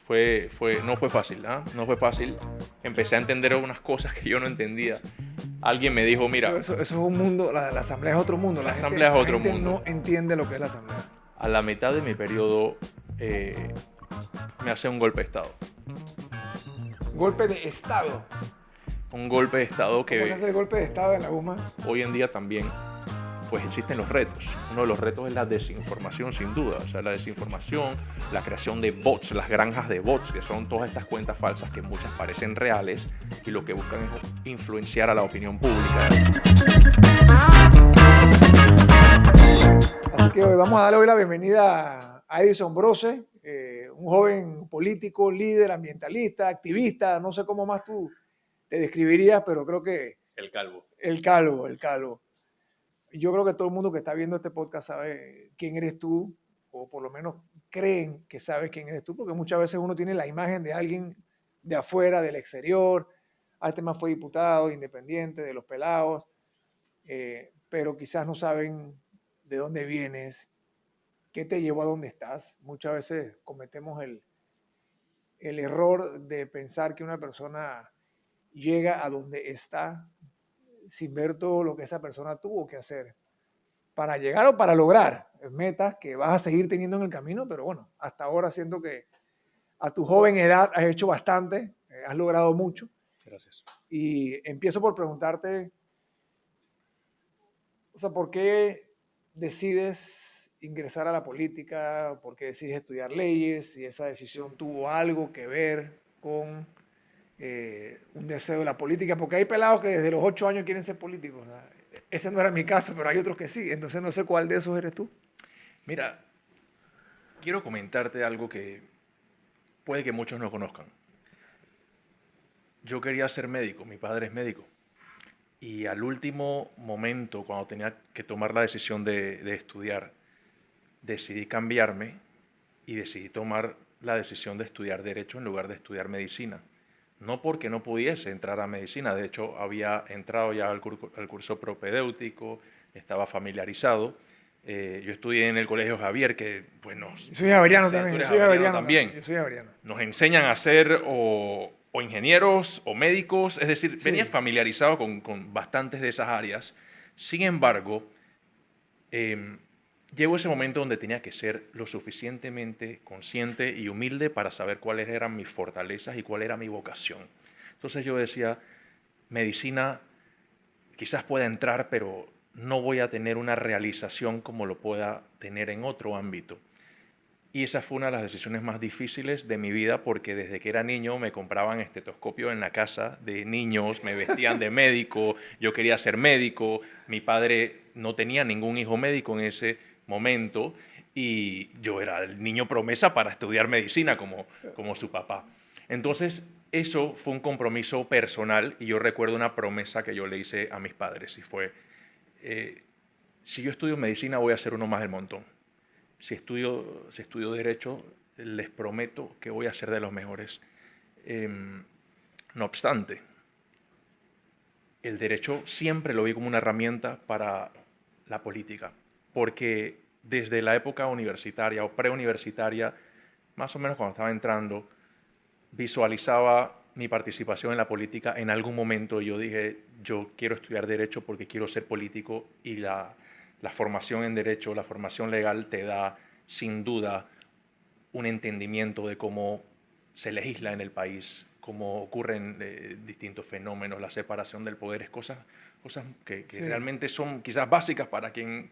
No fue fácil, ¿ah? No fue fácil. Empecé a entender algunas cosas que yo no entendía. Alguien me dijo, mira, Eso es un mundo, la asamblea es otro mundo. la asamblea es La otro gente mundo. no entiende lo que es la asamblea. A la mitad de mi periodo me hace un golpe de Estado. Golpe de Estado. Un golpe de Estado ¿Cómo se que hace el golpe de Estado en la UMA? hoy en día también pues existen los retos. Uno de los retos es la desinformación, sin duda. O sea, la desinformación, la creación de bots, las granjas de bots, que son todas estas cuentas falsas que muchas parecen reales y lo que buscan es influenciar a la opinión pública. Así que vamos a darle hoy la bienvenida a Edison Brose, un joven político, líder, ambientalista, activista, no sé cómo más tú te describirías, pero creo que El calvo. el calvo, el calvo. Yo creo que todo el mundo que está viendo este podcast sabe quién eres tú, o por lo menos creen que sabes quién eres tú, porque muchas veces uno tiene la imagen de alguien de afuera, del exterior. Este más fue diputado, independiente, de los pelados, pero quizás no saben de dónde vienes, qué te llevó a donde estás. Muchas veces cometemos el error de pensar que una persona llega a donde está sin ver todo lo que esa persona tuvo que hacer para llegar o para lograr metas que vas a seguir teniendo en el camino, pero bueno, hasta ahora siento que a tu joven edad has hecho bastante, has logrado mucho. Gracias. Y empiezo por preguntarte, o sea, ¿por qué decides ingresar a la política? ¿Por qué decides estudiar leyes? Si esa decisión tuvo algo que ver con un deseo de la política, porque hay pelados que desde los 8 años quieren ser políticos. ¿No? Ese no era mi caso, pero hay otros que sí. Entonces no sé cuál de esos eres tú. Mira, quiero comentarte algo que puede que muchos no conozcan. Yo quería ser médico, mi padre es médico. Y al último momento, cuando tenía que tomar la decisión de estudiar, decidí cambiarme y decidí tomar la decisión de estudiar Derecho en lugar de estudiar Medicina. No porque no pudiese entrar a Medicina, de hecho había entrado ya al curso propedéutico, estaba familiarizado. Yo estudié en el Colegio Javier, que pues nos... Soy javeriano Sí, tú también, yo eres soy javeriano javeriano también. también. Yo soy javeriano. Nos enseñan a ser o ingenieros o médicos, es decir, venía Sí. familiarizado con bastantes de esas áreas. Sin embargo, llegó ese momento donde tenía que ser lo suficientemente consciente y humilde para saber cuáles eran mis fortalezas y cuál era mi vocación. Entonces yo decía, medicina quizás pueda entrar, pero no voy a tener una realización como lo pueda tener en otro ámbito. Y esa fue una de las decisiones más difíciles de mi vida porque desde que era niño me compraban estetoscopio en la casa de niños, me vestían de médico, yo quería ser médico, mi padre no tenía ningún hijo médico en ese momento y yo era el niño promesa para estudiar medicina como su papá. Entonces eso fue un compromiso personal y yo recuerdo una promesa que yo le hice a mis padres y fue, si yo estudio medicina voy a ser uno más del montón. Si estudio Derecho, les prometo que voy a ser de los mejores. No obstante, el Derecho siempre lo vi como una herramienta para la política, porque desde la época universitaria o preuniversitaria, más o menos cuando estaba entrando, visualizaba mi participación en la política en algún momento y yo dije, yo quiero estudiar Derecho porque quiero ser político y la formación en Derecho, la formación legal te da, sin duda, un entendimiento de cómo se legisla en el país, cómo ocurren distintos fenómenos, la separación del poder, es cosas que Sí. realmente son quizás básicas para quien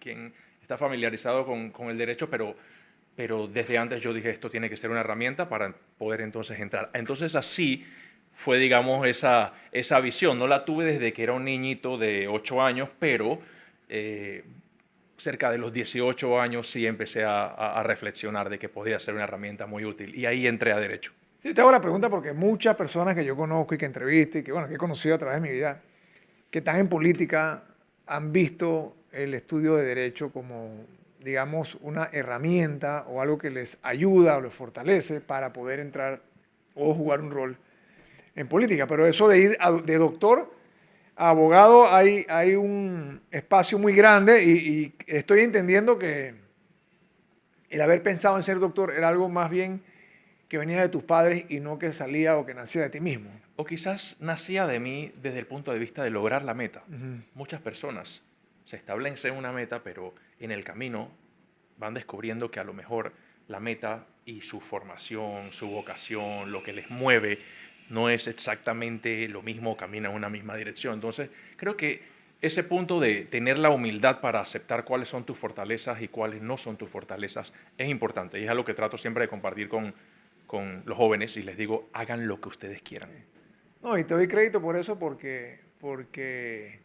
está familiarizado con el derecho, pero desde antes yo dije, esto tiene que ser una herramienta para poder entonces entrar. Entonces así fue, digamos, esa visión. No la tuve desde que era un niñito de 8 años, pero cerca de los 18 años sí empecé a reflexionar de que podría ser una herramienta muy útil. Y ahí entré a Derecho. Sí, te hago la pregunta porque muchas personas que yo conozco y que entrevisto y que, bueno, que he conocido a través de mi vida, que están en política, han visto el estudio de derecho como, digamos, una herramienta o algo que les ayuda o les fortalece para poder entrar o jugar un rol en política. Pero eso de ir de doctor a abogado hay un espacio muy grande y estoy entendiendo que el haber pensado en ser doctor era algo más bien que venía de tus padres y no que salía o que nacía de ti mismo. O quizás nacía de mí desde el punto de vista de lograr la meta. Ujú. Muchas personas se establecen una meta, pero en el camino van descubriendo que a lo mejor la meta y su formación, su vocación, lo que les mueve, no es exactamente lo mismo, camina en una misma dirección. Entonces, creo que ese punto de tener la humildad para aceptar cuáles son tus fortalezas y cuáles no son tus fortalezas es importante. Y es algo que trato siempre de compartir con los jóvenes y les digo, hagan lo que ustedes quieran. No, y te doy crédito por eso porque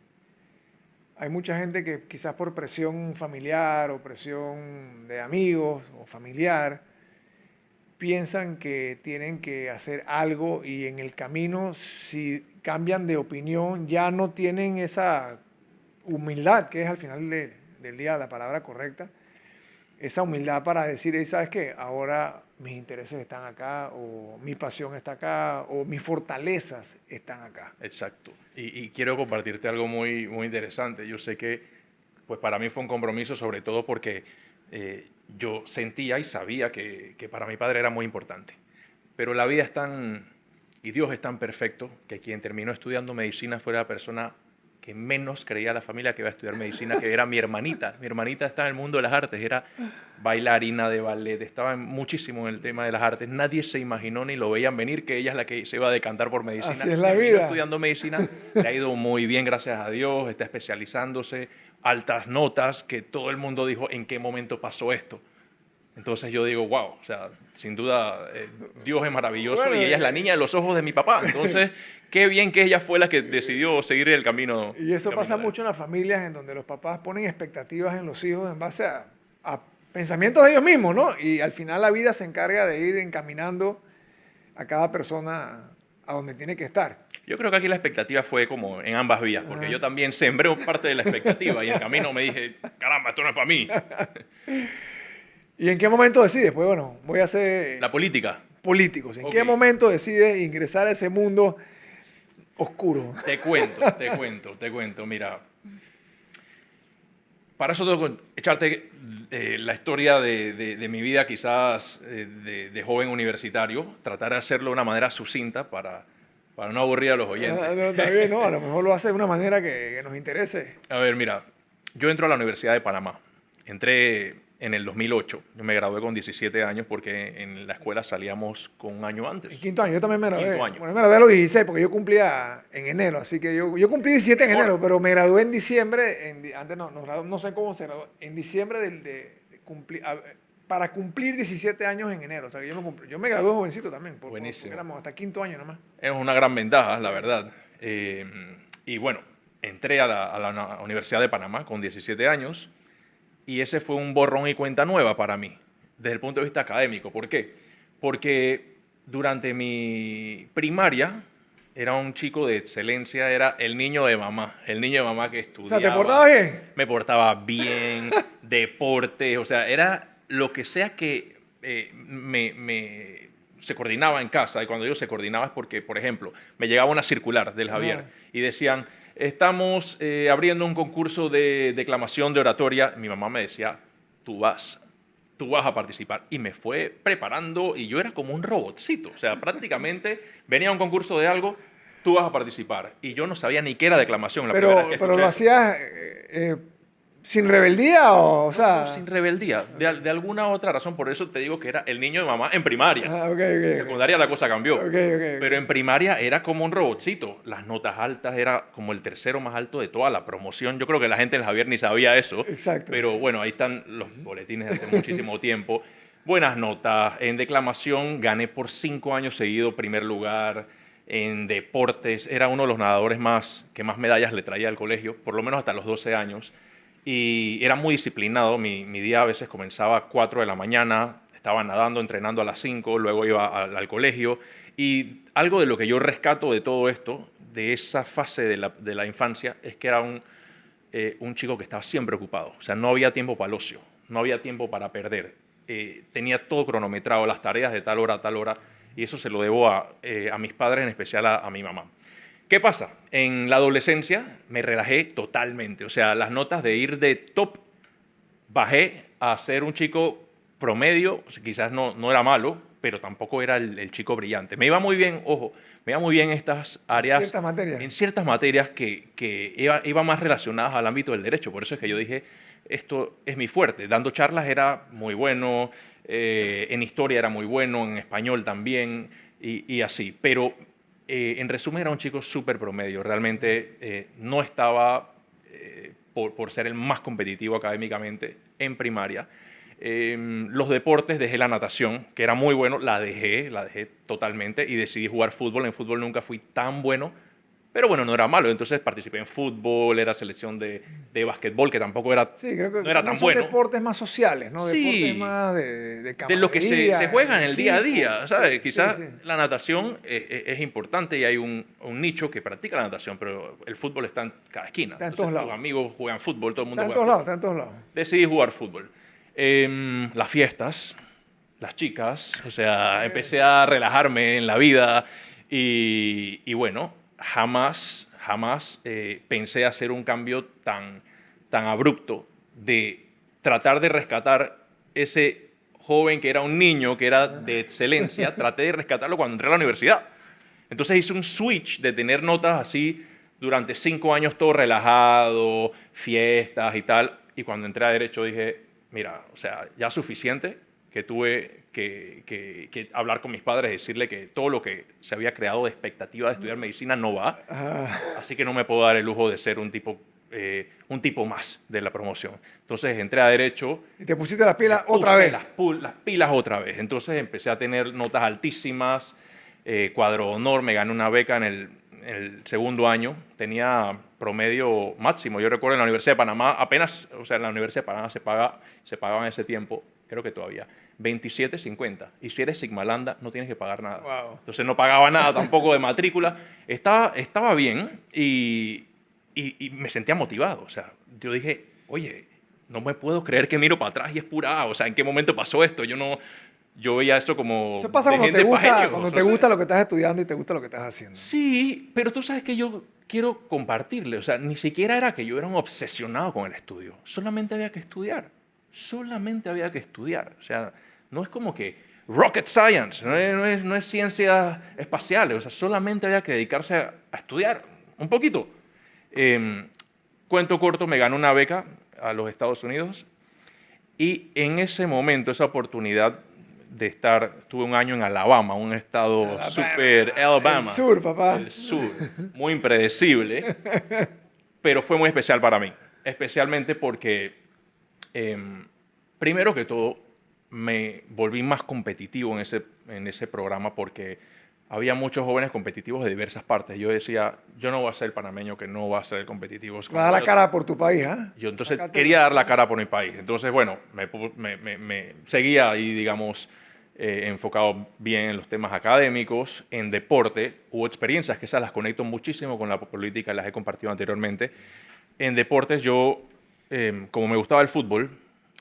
hay mucha gente que quizás por presión familiar o presión de amigos o familiar piensan que tienen que hacer algo y en el camino, si cambian de opinión, ya no tienen esa humildad, que es al final del día la palabra correcta, esa humildad para decir, "Ey, ¿sabes qué? Ahora mis intereses están acá, o mi pasión está acá, o mis fortalezas están acá". Exacto. Y quiero compartirte algo muy, muy interesante. Yo sé que pues para mí fue un compromiso, sobre todo porque yo sentía y sabía que para mi padre era muy importante. Pero la vida es tan, y Dios es tan perfecto, que quien terminó estudiando medicina fue la persona que menos creía la familia que iba a estudiar medicina, que era mi hermanita. Mi hermanita estaba en el mundo de las artes, era bailarina de ballet, estaba muchísimo en el tema de las artes. Nadie se imaginó ni lo veían venir que ella es la que se iba a decantar por medicina. Así es la Terminó vida. estudiando medicina, le ha ido muy bien, gracias a Dios, está especializándose, altas notas, que todo el mundo dijo, ¿en qué momento pasó esto? Entonces yo digo, wow, o sea, sin duda Dios es maravilloso Bueno, y ella es la niña de los ojos de mi papá. Entonces, qué bien que ella fue la que decidió seguir el camino. Y eso el pasa camino de él. mucho en las familias en donde los papás ponen expectativas en los hijos en base a pensamientos de ellos mismos, ¿no? Y al final la vida se encarga de ir encaminando a cada persona a donde tiene que estar. Yo creo que aquí la expectativa fue como en ambas vías, porque Ajá. yo también sembré parte de la expectativa y en el camino me dije, caramba, esto no es para mí. ¿Y en qué momento decides? Pues bueno, voy a ser La política, político. ¿En qué Ok. momento decides ingresar a ese mundo oscuro? te cuento, mira. Para eso tengo que echarte la historia de mi vida, quizás de joven universitario, tratar de hacerlo de una manera sucinta para no aburrir a los oyentes. Ah, no, está bien, ¿no? A lo mejor lo hace de una manera que nos interese. A ver, mira, yo entro a la Universidad de Panamá. Entré en el 2008. Yo me gradué con 17 años porque en la escuela salíamos con un año En antes. quinto año, yo también me gradué. Quinto año. Bueno, me gradué a los 16 porque yo cumplía en enero, así que yo cumplí 17 en Mejor. enero, pero me gradué en diciembre, antes no sé cómo se graduó, en diciembre para cumplir 17 años en enero, o sea que yo me gradué jovencito también, Buenísimo. porque éramos hasta quinto año nomás. Es una gran ventaja, la verdad. Y bueno, entré a la Universidad de Panamá con 17 años y ese fue un borrón y cuenta nueva para mí, desde el punto de vista académico. ¿Por qué? Porque durante mi primaria era un chico de excelencia, era el niño de mamá que O estudiaba. sea, ¿te portabas bien? Me portaba bien, deporte, o sea, era lo que sea que se coordinaba en casa. Y cuando digo se coordinaba es porque, por ejemplo, me llegaba una circular del Javier y decían, estamos abriendo un concurso de declamación de oratoria. Mi mamá me decía, tú vas a participar. Y me fue preparando y yo era como un robotcito. O sea, prácticamente venía un concurso de algo, tú vas a participar. Y yo no sabía ni qué era declamación. La primera vez que Pero escuché lo eso. hacías sin rebeldía o sea... No, sin rebeldía, de alguna otra razón. Por eso te digo que era el niño de mamá en primaria. Ah, ok, En secundaria la cosa cambió. Ok. Pero en primaria era como un robotcito. Las notas altas era como el tercero más alto de toda la promoción. Yo creo que la gente del Javier ni sabía eso. Exacto. Pero bueno, ahí están los boletines de hace muchísimo tiempo. Buenas notas. En declamación gané por 5 años seguido primer lugar. En deportes era uno de los nadadores que más medallas le traía al colegio, por lo menos hasta los 12 años. Y era muy disciplinado. Mi día a veces comenzaba a 4 de la mañana, estaba nadando, entrenando a las 5, luego iba al colegio. Y algo de lo que yo rescato de todo esto, de esa fase de la infancia, es que era un chico que estaba siempre ocupado. O sea, no había tiempo para el ocio, no había tiempo para perder. Tenía todo cronometrado, las tareas de tal hora a tal hora, y eso se lo debo a mis padres, en especial a mi mamá. ¿Qué pasa? En la adolescencia me relajé totalmente. O sea, las notas de ir de top bajé a ser un chico promedio. O sea, quizás no era malo, pero tampoco era el chico brillante. Me iba muy bien, ojo, me iba muy bien en estas áreas. En ciertas materias que iba más relacionadas al ámbito del derecho. Por eso es que yo dije, esto es mi fuerte. Dando charlas era muy bueno, en historia era muy bueno, en español también, y así. Pero en resumen era un chico súper promedio. Realmente no estaba, por ser el más competitivo académicamente en primaria. Los deportes, dejé la natación, que era muy bueno, la dejé totalmente y decidí jugar fútbol. En fútbol nunca fui tan bueno, pero bueno, no era malo. Entonces participé en fútbol, era selección de básquetbol, que tampoco era, sí, creo que no era tan son bueno. deportes más sociales, ¿no? Deportes Sí, más de de lo que se camaradería, juega en de el día a equipo. día, ¿sabes? Sí, Quizás sí, sí. la natación es importante y hay un nicho que practica la natación, pero el fútbol está en cada esquina. Está en Entonces todos tus lados. amigos juegan fútbol, todo el mundo Está en juega todos lados, fútbol. está en todos lados. Decidí jugar fútbol. Las fiestas, las chicas, o sea, empecé a relajarme en la vida y bueno, jamás pensé hacer un cambio tan abrupto de tratar de rescatar ese joven que era un niño, que era de excelencia, traté de rescatarlo cuando entré a la universidad. Entonces hice un switch de tener notas así durante 5 años todo relajado, fiestas y tal, y cuando entré a Derecho dije, mira, o sea, ya suficiente, que tuve que hablar con mis padres, decirle que todo lo que se había creado de expectativa de estudiar medicina no va, así que no me puedo dar el lujo de ser un tipo más de la promoción. Entonces entré a Derecho. Y te pusiste las pilas Me otra puse vez. las pilas otra vez. Entonces empecé a tener notas altísimas, cuadro de honor, me gané una beca en el segundo año, tenía promedio máximo. Yo recuerdo en la Universidad de Panamá, apenas, o sea, en la Universidad de Panamá se pagaba en ese tiempo, creo que todavía, 27.50. Y si eres Sigma Lambda, no tienes que pagar nada. Wow. Entonces no pagaba nada tampoco de matrícula. Estaba bien y me sentía motivado. O sea, yo dije, oye, no me puedo creer que miro para atrás y es pura A. O sea, ¿en qué momento pasó esto? Yo veía eso como Eso pasa de cuando gente te pa' gusta, genios, cuando no te sé. gusta lo que estás estudiando y te gusta lo que estás haciendo. Sí, pero tú sabes que yo quiero compartirle. O sea, ni siquiera era que yo era un obsesionado con el estudio. Solamente había que estudiar. Solamente había que estudiar. O sea, no es como que rocket science, no es ciencias espaciales. O sea, solamente había que dedicarse a estudiar un poquito. Cuento corto, me ganó una beca a los Estados Unidos y en ese momento, esa oportunidad de tuve un año en Alabama, un estado súper Alabama. El sur, papá. El sur, muy impredecible, pero fue muy especial para mí. Especialmente porque, primero que todo, me volví más competitivo en ese programa porque había muchos jóvenes competitivos de diversas partes. Yo decía, yo no voy a ser el panameño que no va a ser competitivo. Vas a dar la cara por tu país, ¿ah? Yo entonces Sácate quería dar la cara por mi país. Entonces, bueno, me seguía ahí, digamos, enfocado bien en los temas académicos, en deporte. Hubo experiencias que esas las conecto muchísimo con la política, las he compartido anteriormente. En deportes yo, como me gustaba el fútbol,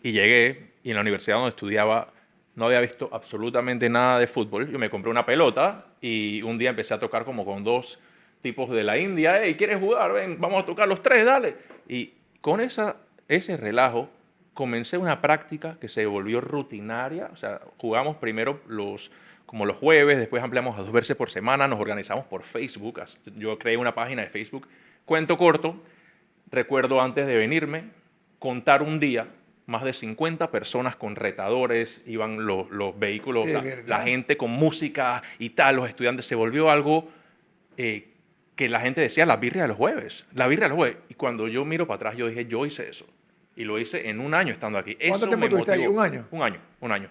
y llegué, y en la universidad donde estudiaba no había visto absolutamente nada de fútbol. Yo me compré una pelota y un día empecé a tocar como con 2 tipos de la India. Hey, ¿quieres jugar? Ven, vamos a tocar los 3, dale. Y con ese relajo comencé una práctica que se volvió rutinaria. O sea, jugamos primero como los jueves, después ampliamos a 2 veces por semana, nos organizamos por Facebook. Yo creé una página de Facebook. Cuento corto, recuerdo antes de venirme, contar un día, más de 50 personas con retadores, iban los vehículos, o sea, la gente con música y tal, los estudiantes, se volvió algo que la gente decía, la birria de los jueves, la birria de los jueves. Y cuando yo miro para atrás, yo dije, yo hice eso. Y lo hice en un año estando aquí. ¿Cuánto tiempo tuviste ahí? ¿Un año? Un año.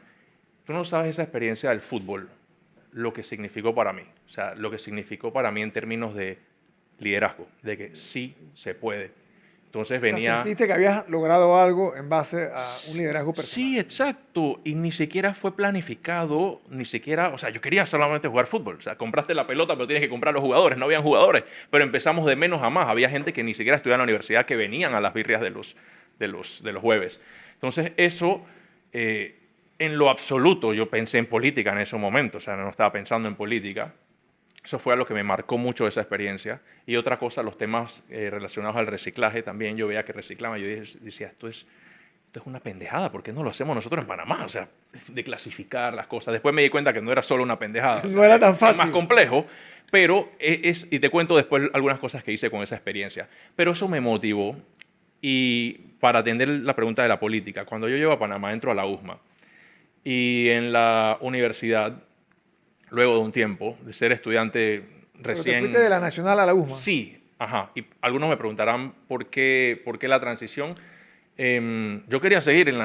Tú no sabes esa experiencia del fútbol, lo que significó para mí. O sea, lo que significó para mí en términos de liderazgo, de que sí se puede. Entonces venía... O sea, sentiste que habías logrado algo en base a un liderazgo personal. Sí, exacto. Y ni siquiera fue planificado, ni siquiera... O sea, yo quería solamente jugar fútbol. O sea, compraste la pelota, pero tienes que comprar los jugadores. No habían jugadores. Pero empezamos de menos a más. Había gente que ni siquiera estudiaba en la universidad que venían a las birrias de los jueves. Entonces, eso... en lo absoluto, yo pensé en política en ese momento. O sea, no estaba pensando en política. Eso fue a lo que me marcó mucho esa experiencia. Y otra cosa, los temas relacionados al reciclaje también. Yo veía que reciclaban. Yo decía, esto es una pendejada, ¿por qué no lo hacemos nosotros en Panamá? O sea, de clasificar las cosas. Después me di cuenta que no era solo una pendejada. No era tan fácil. Es más complejo, pero y te cuento después algunas cosas que hice con esa experiencia. Pero eso me motivó. Y para atender la pregunta de la política, cuando yo llego a Panamá, entro a la USMA. Y en la universidad, luego de un tiempo de ser estudiante Pero recién... te fuiste de la Nacional a la USMA. Sí, ajá. Y algunos me preguntarán por qué la transición. Yo quería seguir en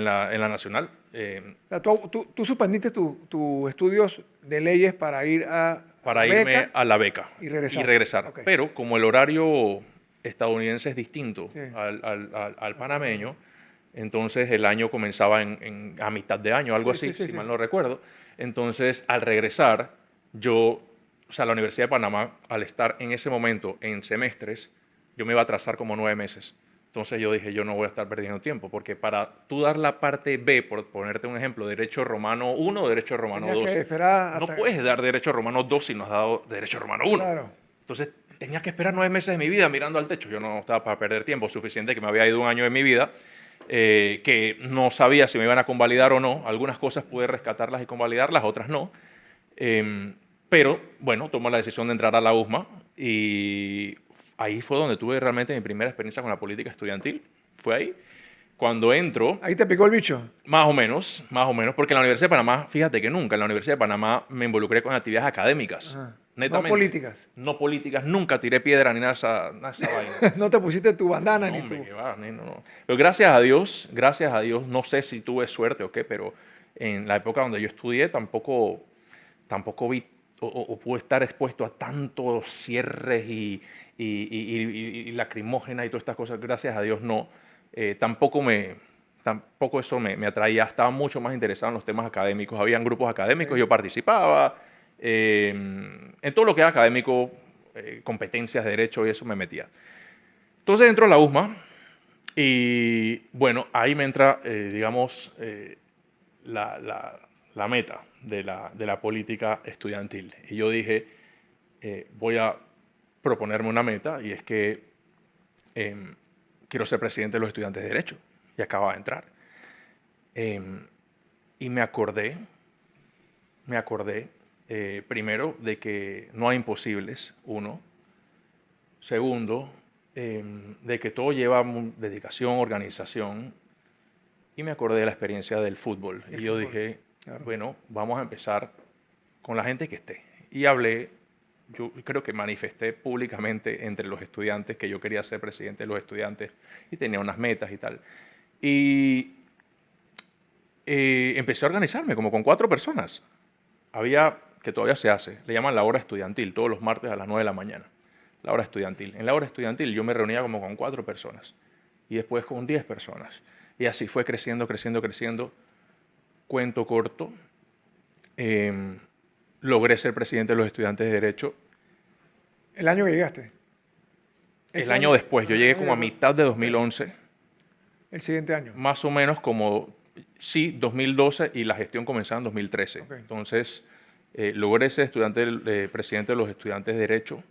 la Nacional. O sea, tú suspendiste tus estudios de leyes para ir a Para la irme beca a la beca y regresar. Ok. Pero como el horario estadounidense es distinto Sí. al panameño, entonces el año comenzaba a mitad de año, algo Sí, así, sí, sí, si sí. mal no recuerdo. Entonces, al regresar, o sea, la Universidad de Panamá, al estar en ese momento en semestres, yo me iba a atrasar como 9 meses. Entonces yo dije, yo no voy a estar perdiendo tiempo, porque para tú dar la parte B, por ponerte un ejemplo, Derecho Romano 1 o Derecho Romano Tenías 2, que esperar no hasta... puedes dar Derecho Romano 2 si no has dado Derecho Romano 1. Claro. Entonces tenía que esperar 9 meses de mi vida mirando al techo. Yo no estaba para perder tiempo, suficiente que me había ido un año de mi vida, que no sabía si me iban a convalidar o no. Algunas cosas pude rescatarlas y convalidarlas, otras no. Pero bueno, tomé la decisión de entrar a la USMA y ahí fue donde tuve realmente mi primera experiencia con la política estudiantil. Fue ahí. Cuando entro, Ahí te picó el bicho. más o menos, porque en la Universidad de Panamá, fíjate que nunca en la Universidad de Panamá me involucré con actividades académicas. Ajá. Netamente. No políticas. No políticas, nunca tiré piedra ni nada de esa vaina. No te pusiste tu bandana No, ni hombre, tú. que va, no. Pero gracias a Dios, no sé si tuve suerte o qué, pero en la época donde yo estudié tampoco vi o pude estar expuesto a tantos cierres y lacrimógena y todas estas cosas. Gracias a Dios no. Tampoco eso me atraía. Estaba mucho más interesado en los temas académicos. Habían grupos académicos, Sí. yo participaba. En todo lo que era académico, competencias de derecho y eso me metía. Entonces entro a la USMA y bueno, ahí me entra, digamos, la meta de la política estudiantil. Y yo dije, voy a proponerme una meta y es que quiero ser presidente de los estudiantes de Derecho. Y acababa de entrar. Y me acordé primero de que no hay imposibles, uno. Segundo, de que todo lleva dedicación, organización. Y me acordé de la experiencia del fútbol. Y yo dije, claro. bueno, vamos a empezar con la gente que esté. Y hablé, yo creo que manifesté públicamente entre los estudiantes que yo quería ser presidente de los estudiantes y tenía unas metas y tal. Y empecé a organizarme como con 4 personas. Había, que todavía se hace, le llaman la hora estudiantil, todos los martes a las 9 de la mañana. La hora estudiantil. En la hora estudiantil yo me reunía como con 4 personas y después con 10 personas. Y así fue creciendo. Cuento corto, logré ser presidente de los estudiantes de Derecho. ¿El año que llegaste? El año después, yo llegué como a mitad de 2011. El siguiente año. Más o menos como, sí, 2012 y la gestión comenzaba en 2013. Okay. Entonces, logré ser presidente de los estudiantes de Derecho.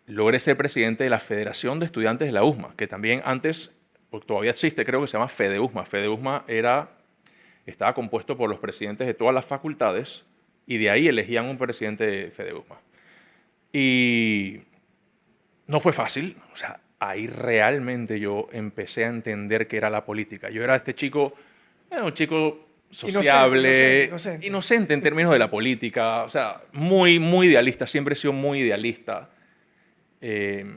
Logré ser presidente de la Federación de Estudiantes de la USMA, que también antes, porque todavía existe, creo que se llama FEDEUSMA. FEDEUSMA estaba compuesto por los presidentes de todas las facultades y de ahí elegían un presidente de FEDEUSMA. Y no fue fácil, o sea, ahí realmente yo empecé a entender qué era la política. Yo era un chico sociable, inocente en términos de la política, o sea, muy, muy idealista, siempre he sido muy idealista, que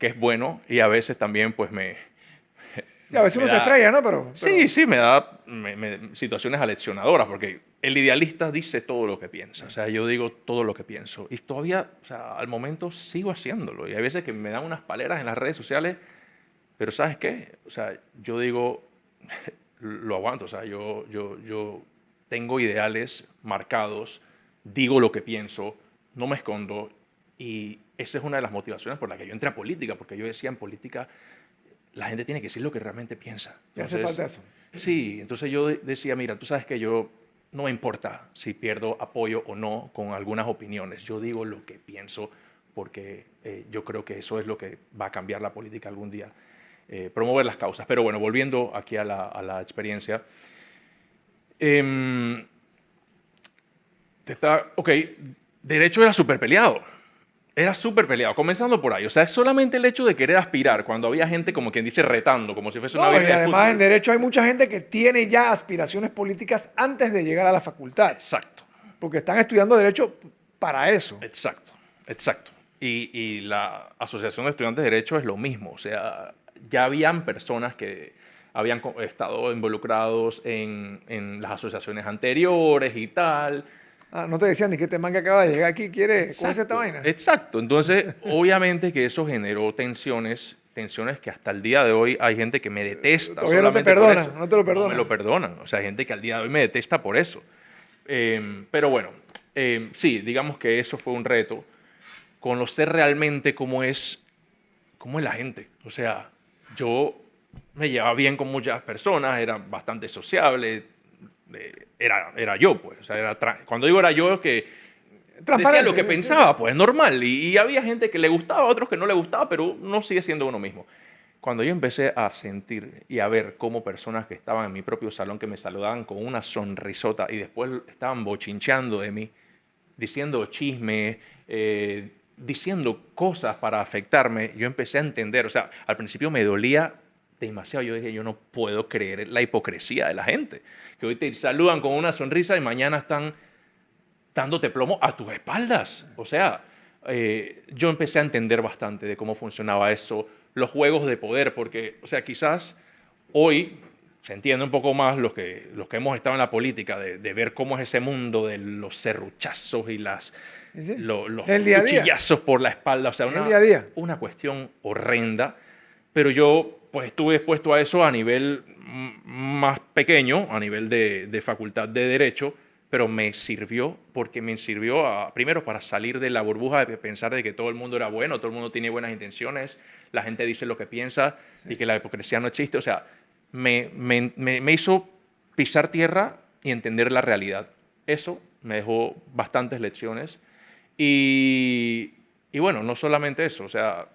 es bueno y a veces también pues Sí, a veces uno se estrella, ¿no? Pero... Sí, me da situaciones aleccionadoras, porque el idealista dice todo lo que piensa. O sea, yo digo todo lo que pienso. Y todavía, o sea, al momento sigo haciéndolo. Y hay veces que me dan unas paleras en las redes sociales, pero ¿sabes qué? O sea, yo digo, lo aguanto. O sea, yo tengo ideales marcados, digo lo que pienso, no me escondo. Y esa es una de las motivaciones por las que yo entré a política, porque yo decía en política, la gente tiene que decir lo que realmente piensa. Entonces, hace falta eso. Sí, entonces yo decía, mira, tú sabes que yo no me importa si pierdo apoyo o no con algunas opiniones. Yo digo lo que pienso porque yo creo que eso es lo que va a cambiar la política algún día. promover las causas. Pero bueno, volviendo aquí a la experiencia. Ok, derecho era súper peleado. Era súper peleado, comenzando por ahí. O sea, es solamente el hecho de querer aspirar, cuando había gente, como quien dice, retando, como si fuese una No, y birria de además en fútbol. derecho hay mucha gente que tiene ya aspiraciones políticas antes de llegar a la facultad, Exacto, porque están estudiando derecho para eso. exacto, exacto. Y la Asociación de Estudiantes de Derecho es lo mismo. O sea, ya habían personas que habían estado involucrados en las asociaciones anteriores y tal. Ah, no te decían ni que este man que acaba de llegar aquí quiere cogerse esta Exacto, vaina. exacto. Entonces, obviamente que eso generó tensiones que hasta el día de hoy hay gente que me detesta Todavía no te solamente por perdona, eso. no te lo No me lo perdonan. perdonan. O sea, hay gente que al día de hoy me detesta por eso. Pero bueno, sí, digamos que eso fue un reto. Conocer realmente cómo es la gente. O sea, yo me llevaba bien con muchas personas, era bastante sociable, era yo, pues. O sea, cuando digo era yo, es que decía lo que Transparente, sí, sí. pensaba, pues normal. Y había gente que le gustaba, otros que no le gustaba, pero no sigue siendo uno mismo. Cuando yo empecé a sentir y a ver cómo personas que estaban en mi propio salón, que me saludaban con una sonrisota y después estaban bochinchando de mí, diciendo chismes, diciendo cosas para afectarme, yo empecé a entender. O sea, al principio me dolía demasiado. Yo dije, yo no puedo creer la hipocresía de la gente. Que hoy te saludan con una sonrisa y mañana están dándote plomo a tus espaldas. O sea, yo empecé a entender bastante de cómo funcionaba eso, los juegos de poder, porque, o sea, quizás hoy se entiende un poco más los que hemos estado en la política, de ver cómo es ese mundo de los serruchazos y Sí, sí. los Es el día a día. cuchillazos por la espalda. O sea, Es el día a día. una cuestión horrenda. Pero yo pues estuve expuesto a eso a nivel más pequeño, a nivel de facultad de Derecho, pero me sirvió porque me sirvió primero para salir de la burbuja de pensar de que todo el mundo era bueno, todo el mundo tiene buenas intenciones, la gente dice lo que piensa y que la hipocresía no existe. O sea, me hizo pisar tierra y entender la realidad. Eso me dejó bastantes lecciones y bueno, no solamente eso, o sea,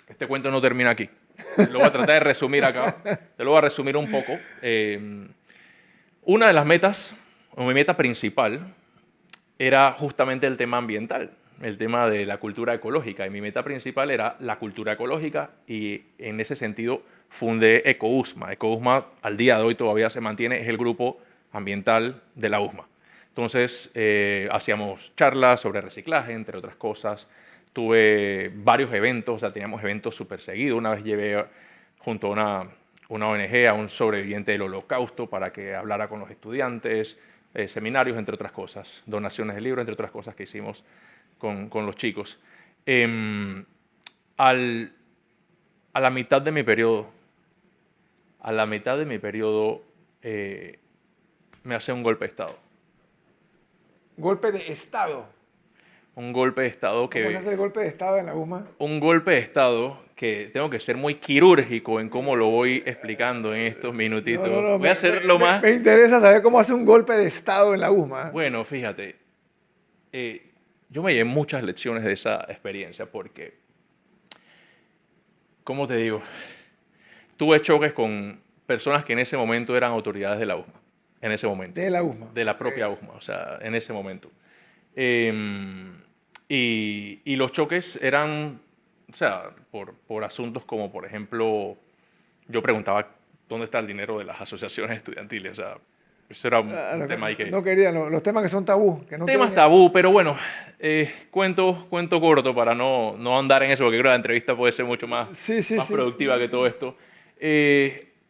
este cuento no termina aquí. Lo voy a tratar de resumir acá. Te lo voy a resumir un poco. Una de las metas, o mi meta principal, era justamente el tema ambiental, el tema de la cultura ecológica. Y mi meta principal era la cultura ecológica y en ese sentido fundé EcoUSMA. EcoUSMA al día de hoy todavía se mantiene, es el grupo ambiental de la USMA. Entonces hacíamos charlas sobre reciclaje, entre otras cosas. Tuve varios eventos, o sea, teníamos eventos súper seguidos. Una vez llevé junto a una ONG a un sobreviviente del Holocausto para que hablara con los estudiantes, seminarios, entre otras cosas, donaciones de libros, entre otras cosas que hicimos con los chicos. Al, a la mitad de mi periodo, me hace un golpe de Estado. Golpe de Estado. Un golpe de Estado ¿Cómo se hace el golpe de Estado en la UMA? Un golpe de Estado que tengo que ser muy quirúrgico en cómo lo voy explicando en estos minutitos. No, Voy a hacerlo más... me interesa saber cómo hace un golpe de Estado en la UMA. Bueno, fíjate, yo me llevé muchas lecciones de esa experiencia porque, ¿cómo te digo? Tuve choques con personas que en ese momento eran autoridades de la USMA, en ese momento. De la UMA. De la propia USMA, o sea, en ese momento. Y los choques eran, o sea, por asuntos como, por ejemplo, yo preguntaba dónde está el dinero de las asociaciones estudiantiles. O sea, eso era un tema ahí que... No querían, los temas que son tabú. Que no Temas quieren- tabú, pero bueno, cuento corto para no andar en eso, porque creo que la entrevista puede ser mucho más, Sí, sí, más sí, productiva sí. que todo esto.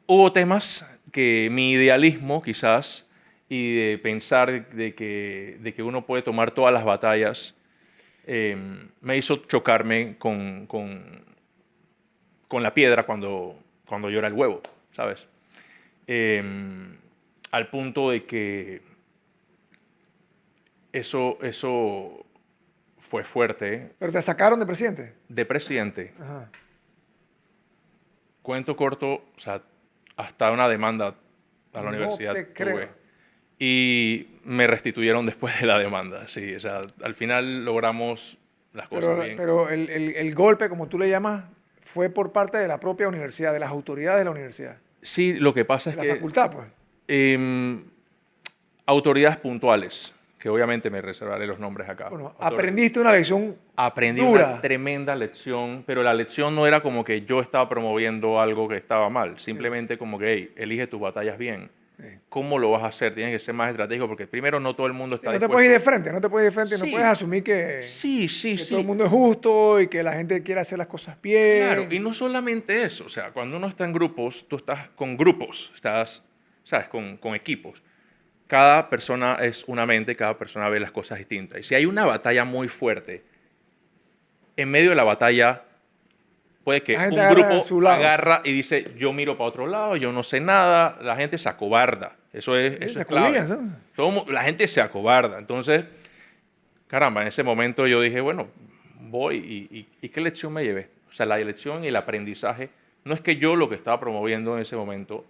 Hubo temas que mi idealismo quizás y de pensar de que uno puede tomar todas las batallas me hizo chocarme con la piedra cuando yo era el huevo, ¿sabes? Al punto de que eso fue fuerte. Pero te sacaron de presidente. De presidente, Ajá. cuento corto, o sea, hasta una demanda a la No universidad te creo. tuve. Y me restituyeron después de la demanda, sí. O sea, al final logramos las cosas bien. Pero el golpe, como tú le llamas, fue por parte de la propia universidad, de las autoridades de la universidad, Sí, lo que pasa de es la que facultad, pues. em, autoridades puntuales, que obviamente me reservaré los nombres acá. Bueno, Autor- aprendiste una lección Aprendí una dura. tremenda lección, pero la lección no era como que yo estaba promoviendo algo que estaba mal, simplemente como que, hey, elige tus batallas bien. Sí. ¿Cómo lo vas a hacer? Tienes que ser más estratégico porque primero no todo el mundo Sí, está no te puedes ir de dispuesto. frente, no te puedes ir de frente, no puedes Sí, asumir sí, sí, que todo el sí. mundo es justo y que la gente quiere hacer las cosas Claro, y bien. no solamente eso, o sea, cuando uno está en grupos, tú estás con grupos, estás, ¿sabes?, con equipos. Cada persona es una mente, cada persona ve las cosas distintas. Y si hay una batalla muy fuerte, en medio de la batalla puede La que gente un agarra a grupo su lado. agarra y dice, yo miro para otro lado, yo no sé nada, la gente se acobarda. Eso es, Sí, eso se es clave. acobillan, ¿sabes? La gente se acobarda. Entonces, caramba, en ese momento yo dije, bueno, voy y ¿qué lección me llevé? O sea, la lección y el aprendizaje, no es que yo lo que estaba promoviendo en ese momento,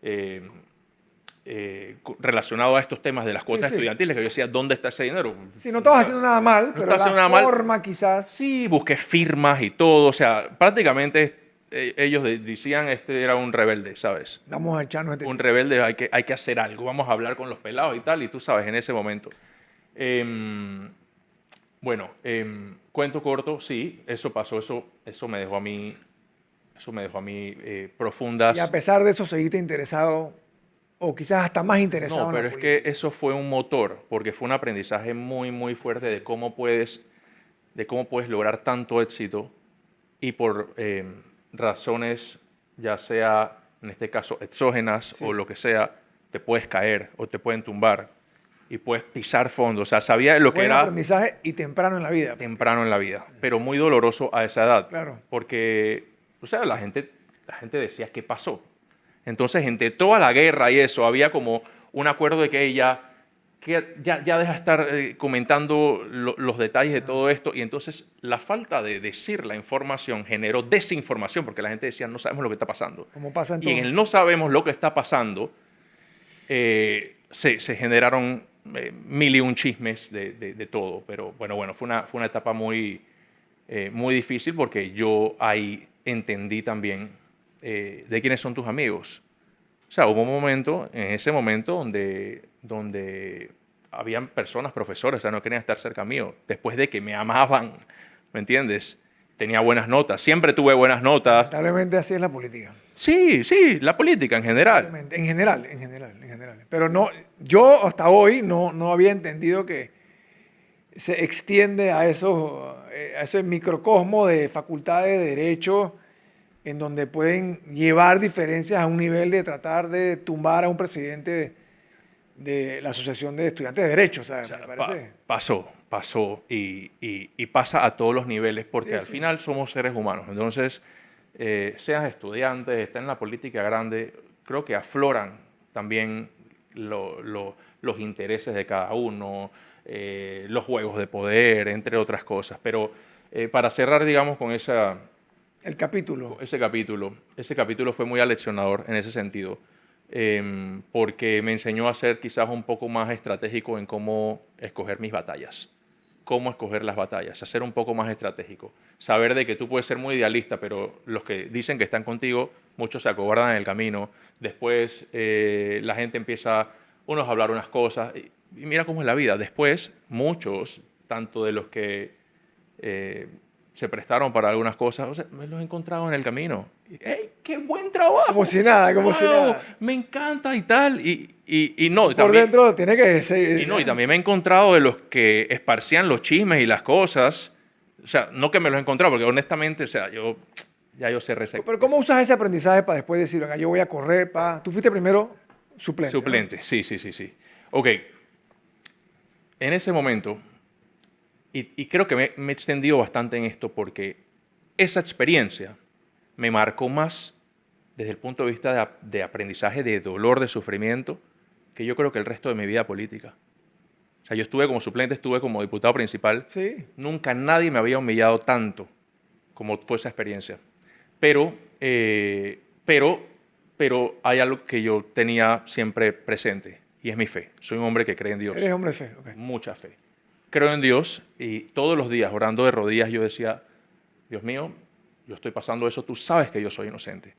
eh, relacionado a estos temas de las Sí, cuotas sí. estudiantiles, que yo decía, ¿dónde está ese dinero? Sí, no estabas haciendo nada mal, No pero está la haciendo nada mal. forma quizás. Sí, busqué firmas y todo, o sea, prácticamente ellos decían, este era un rebelde, ¿sabes? Vamos a echarnos este Un tipo. rebelde, hay que hacer algo, vamos a hablar con los pelados y tal, y tú sabes, en ese momento. Em, bueno, cuento corto, sí, eso pasó, eso me dejó a mí, Y a profundas. pesar de eso, seguiste interesado, o quizás hasta más interesado No, en la pero es que política. eso fue un motor, porque fue un aprendizaje muy, muy fuerte de cómo puedes lograr tanto éxito y por razones, ya sea en este caso exógenas o Sí. lo que sea, te puedes caer o te pueden tumbar y puedes pisar fondo. O sea, sabía lo que Buen era aprendizaje y temprano en la vida. temprano en la vida, pero muy doloroso a esa edad, Claro. porque, o sea, la gente decía, ¿qué pasó? Entonces, entre toda la guerra y eso, había como un acuerdo de que ella que ya deja de estar comentando los detalles de todo esto, y entonces la falta de decir la información generó desinformación, porque la gente decía, no sabemos lo que está pasando. Como pasa en Y en todo. el no sabemos lo que está pasando, se generaron mil y un chismes de todo, pero bueno, fue una etapa muy, muy difícil porque yo ahí entendí también de quiénes son tus amigos. O sea, hubo un momento, en ese momento, donde habían personas, profesores, o sea, no querían estar cerca mío, después de que me amaban, ¿me entiendes? Tenía buenas notas, siempre tuve buenas notas. Lamentablemente así es la política. Sí, sí, la política en general. Lamentablemente. En general, en general, en general. Pero no, yo hasta hoy no había entendido que se extiende a ese microcosmo de facultades de derecho en donde pueden llevar diferencias a un nivel de tratar de tumbar a un presidente de la Asociación de Estudiantes de Derecho. O sea, O sea, me parece. pasó y pasa a todos los niveles porque Sí, al sí. final somos seres humanos. Entonces, seas estudiante, estés en la política grande, creo que afloran también los intereses de cada uno, los juegos de poder, entre otras cosas. Pero para cerrar, digamos, con El capítulo. ese capítulo fue muy aleccionador en ese sentido, porque me enseñó a ser quizás un poco más estratégico en cómo escoger mis batallas, cómo escoger las batallas, a ser un poco más estratégico, saber de que tú puedes ser muy idealista, pero los que dicen que están contigo, muchos se acobardan en el camino, después la gente empieza, unos a hablar unas cosas, y mira cómo es la vida, después muchos, tanto de los que se prestaron para algunas cosas, o sea, me los he encontrado en el camino. ¡Ey, qué buen trabajo! Como si nada, como si ¡Wow! nada. Me encanta y tal. Y no, Por también, dentro tiene que ser. y no, y también me he encontrado de los que esparcían los chismes y las cosas. O sea, no que me los he encontrado, porque honestamente, o sea, ya yo cerré ese Pero ¿cómo usas ese aprendizaje para después decir, venga, yo voy a correr para... Tú fuiste primero suplente, ¿no? suplente. Sí, sí, sí, sí. Ok. En ese momento, y creo que me he extendido bastante en esto porque esa experiencia me marcó más desde el punto de vista de aprendizaje, de dolor, de sufrimiento, que yo creo que el resto de mi vida política. O sea, yo estuve como suplente, estuve como diputado principal. Sí. Nunca nadie me había humillado tanto como fue esa experiencia. Pero hay algo que yo tenía siempre presente y es mi fe. Soy un hombre que cree en Dios. Eres hombre de fe. Ok. Mucha fe. Creo en Dios y todos los días, orando de rodillas, yo decía, Dios mío, yo estoy pasando eso, tú sabes que yo soy inocente.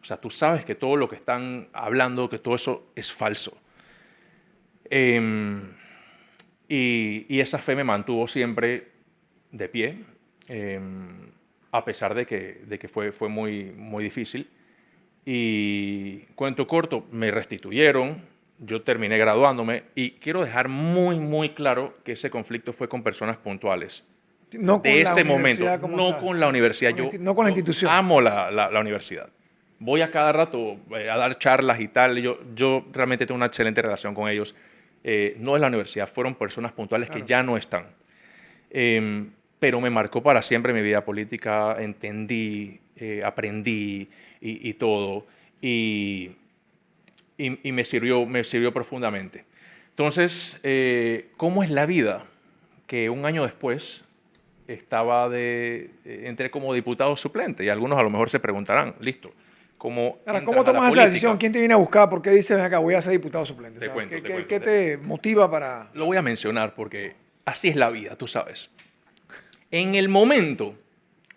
O sea, tú sabes que todo lo que están hablando, que todo eso es falso. Y esa fe me mantuvo siempre de pie, a pesar de que fue muy difícil. Y cuento corto, me restituyeron, yo terminé graduándome y quiero dejar muy claro que ese conflicto fue con personas puntuales. No con De la ese momento, universidad como no tal. con la universidad. No con la yo institución. amo la universidad. Voy a cada rato a dar charlas y tal. Yo realmente tengo una excelente relación con ellos. No es la universidad, fueron personas puntuales que ya no están. Pero me marcó para siempre mi vida política, entendí, aprendí y todo. Y me sirvió profundamente. Entonces, ¿cómo es la vida? Que un año después entré como diputado suplente y algunos a lo mejor se preguntarán, listo, ¿cómo Ahora, entras ¿cómo a la tomas esa política? decisión? ¿Quién te viene a buscar? ¿Por qué dices, acá voy a ser diputado suplente? Te cuento, ¿Qué te motiva para...? Lo voy a mencionar porque así es la vida, tú sabes. En el momento,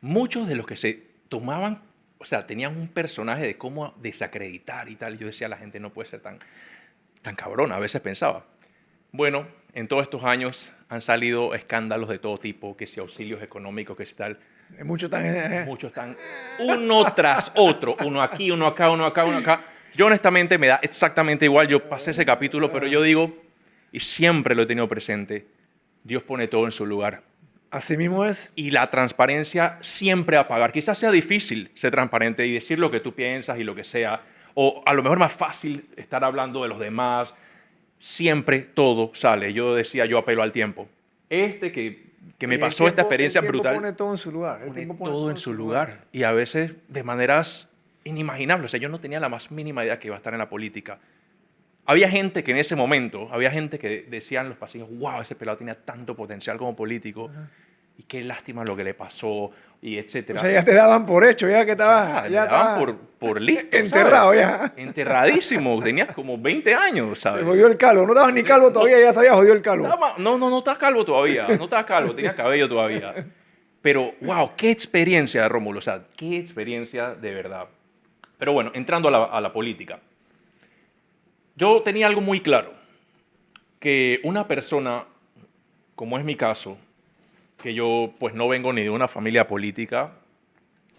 muchos de los que se tomaban, o sea, tenían un personaje de cómo desacreditar y tal. Yo decía, la gente no puede ser tan cabrona, a veces pensaba. Bueno, en todos estos años han salido escándalos de todo tipo, que si auxilios económicos, que si tal. Muchos están... Muchos están uno tras otro, uno aquí, uno acá, uno acá, uno acá. Yo honestamente me da exactamente igual, yo pasé ese capítulo, pero yo digo, y siempre lo he tenido presente, Dios pone todo en su lugar. Así mismo es. Y la transparencia siempre a pagar. Quizás sea difícil ser transparente y decir lo que tú piensas y lo que sea, o a lo mejor más fácil estar hablando de los demás. Siempre todo sale. Yo decía, yo apelo al tiempo. Que me pasó esta experiencia brutal. El tiempo pone todo en su lugar. Pone todo en su lugar. Y a veces de maneras inimaginables. O sea, yo no tenía la más mínima idea que iba a estar en la política. Había gente que en ese momento, había gente que decía en los pasillos, wow, ese pelado tenía tanto potencial como político. Y qué lástima lo que le pasó, y etcétera. O sea, ya te daban por hecho, ya que estabas... Ya daban por listo, enterrado, ¿sabes? ya. Enterradísimo. Tenías como 20 años, ¿sabes? Se jodió el calvo. No estabas ni calvo todavía, ya sabías jodió el calvo. No estás calvo todavía. No estás calvo, tenías cabello todavía. Pero, wow, qué experiencia, Rómulo. O sea, qué experiencia de verdad. Pero bueno, entrando a la política. Yo tenía algo muy claro. Que una persona, como es mi caso, que yo pues no vengo ni de una familia política,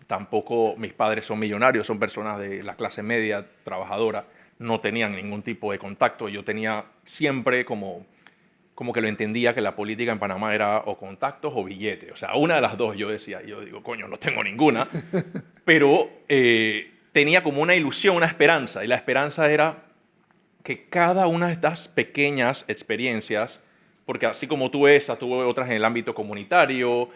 tampoco mis padres son millonarios, son personas de la clase media, trabajadora, no tenían ningún tipo de contacto. Yo tenía siempre como que lo entendía que la política en Panamá era o contactos o billetes. O sea, una de las dos yo digo, coño, no tengo ninguna. Pero tenía como una ilusión, una esperanza. Y la esperanza era que cada una de estas pequeñas experiencias, porque así como tuve esa, tuve otras en el ámbito comunitario,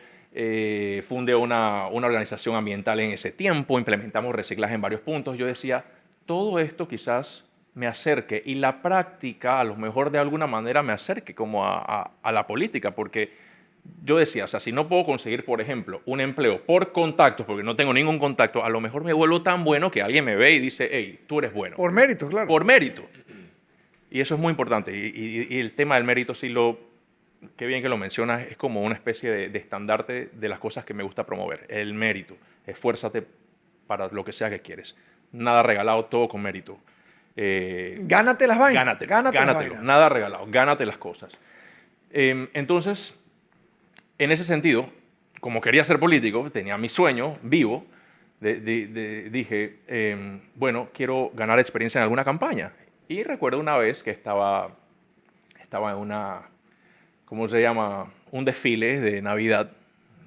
fundé una organización ambiental en ese tiempo, implementamos reciclaje en varios puntos. Yo decía, todo esto quizás me acerque, y la práctica a lo mejor de alguna manera me acerque como a la política, porque yo decía, o sea, si no puedo conseguir, por ejemplo, un empleo por contactos, porque no tengo ningún contacto, a lo mejor me vuelvo tan bueno que alguien me ve y dice, hey, tú eres bueno. Por mérito, claro. Por mérito. Y eso es muy importante. Y el tema del mérito, sí, qué bien que lo mencionas, es como una especie de estandarte de las cosas que me gusta promover. El mérito. Esfuérzate para lo que sea que quieres. Nada regalado, todo con mérito. Gánate las vainas. Gánatelo. Nada regalado. Gánate las cosas. Entonces, en ese sentido, como quería ser político, tenía mi sueño vivo, dije, bueno, quiero ganar experiencia en alguna campaña. Y recuerdo una vez que estaba en una, ¿cómo se llama? Un desfile de Navidad.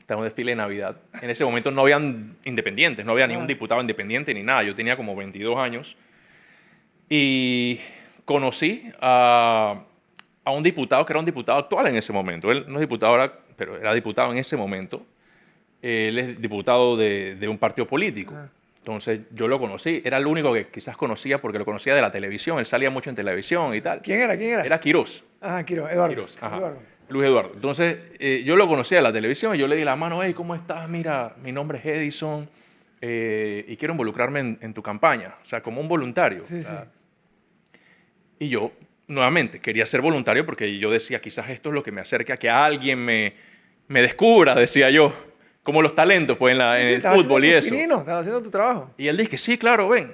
Estaba un desfile de Navidad. En ese momento no habían independientes, no había ni un diputado independiente ni nada. Yo tenía como 22 años. Y conocí a un diputado que era un diputado actual en ese momento. Él no es diputado ahora, pero era diputado en ese momento. Él es diputado de un partido político. Entonces yo lo conocí. Era el único que quizás conocía porque lo conocía de la televisión. Él salía mucho en televisión y tal. ¿Quién era? Era Quirós. Quirós, Eduardo. Quirós, Luis Eduardo. Entonces yo lo conocía de la televisión y yo le di la mano, hey, ¿cómo estás? Mira, mi nombre es Edison y quiero involucrarme en tu campaña. O sea, como un voluntario. Sí, o sea, sí. Y yo, nuevamente, quería ser voluntario porque yo decía, quizás esto es lo que me acerca a que alguien me descubra, decía yo. como los talentos pues, en el fútbol y eso. Estaba haciendo tu trabajo. Y él dice que sí, claro, ven.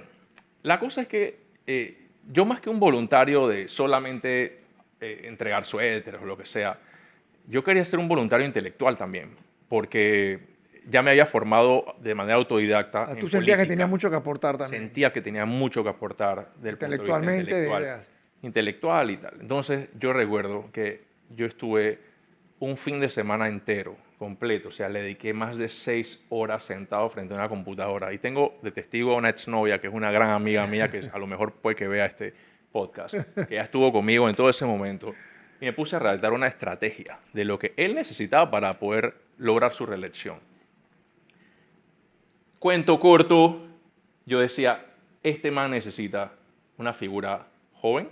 La cosa es que yo más que un voluntario de solamente entregar suéteres o lo que sea, yo quería ser un voluntario intelectual también, porque ya me había formado de manera autodidacta. Tú sentías que tenías mucho que aportar también. Sentía que tenía mucho que aportar del punto de vista intelectual, intelectual y tal. Entonces yo recuerdo que yo estuve un fin de semana entero, completo, o sea, le dediqué más de 6 horas sentado frente a una computadora. Y tengo de testigo a una exnovia que es una gran amiga mía, que a lo mejor puede que vea este podcast, que ya estuvo conmigo en todo ese momento. Y me puse a redactar una estrategia de lo que él necesitaba para poder lograr su reelección. Cuento corto, yo decía, este man necesita una figura joven,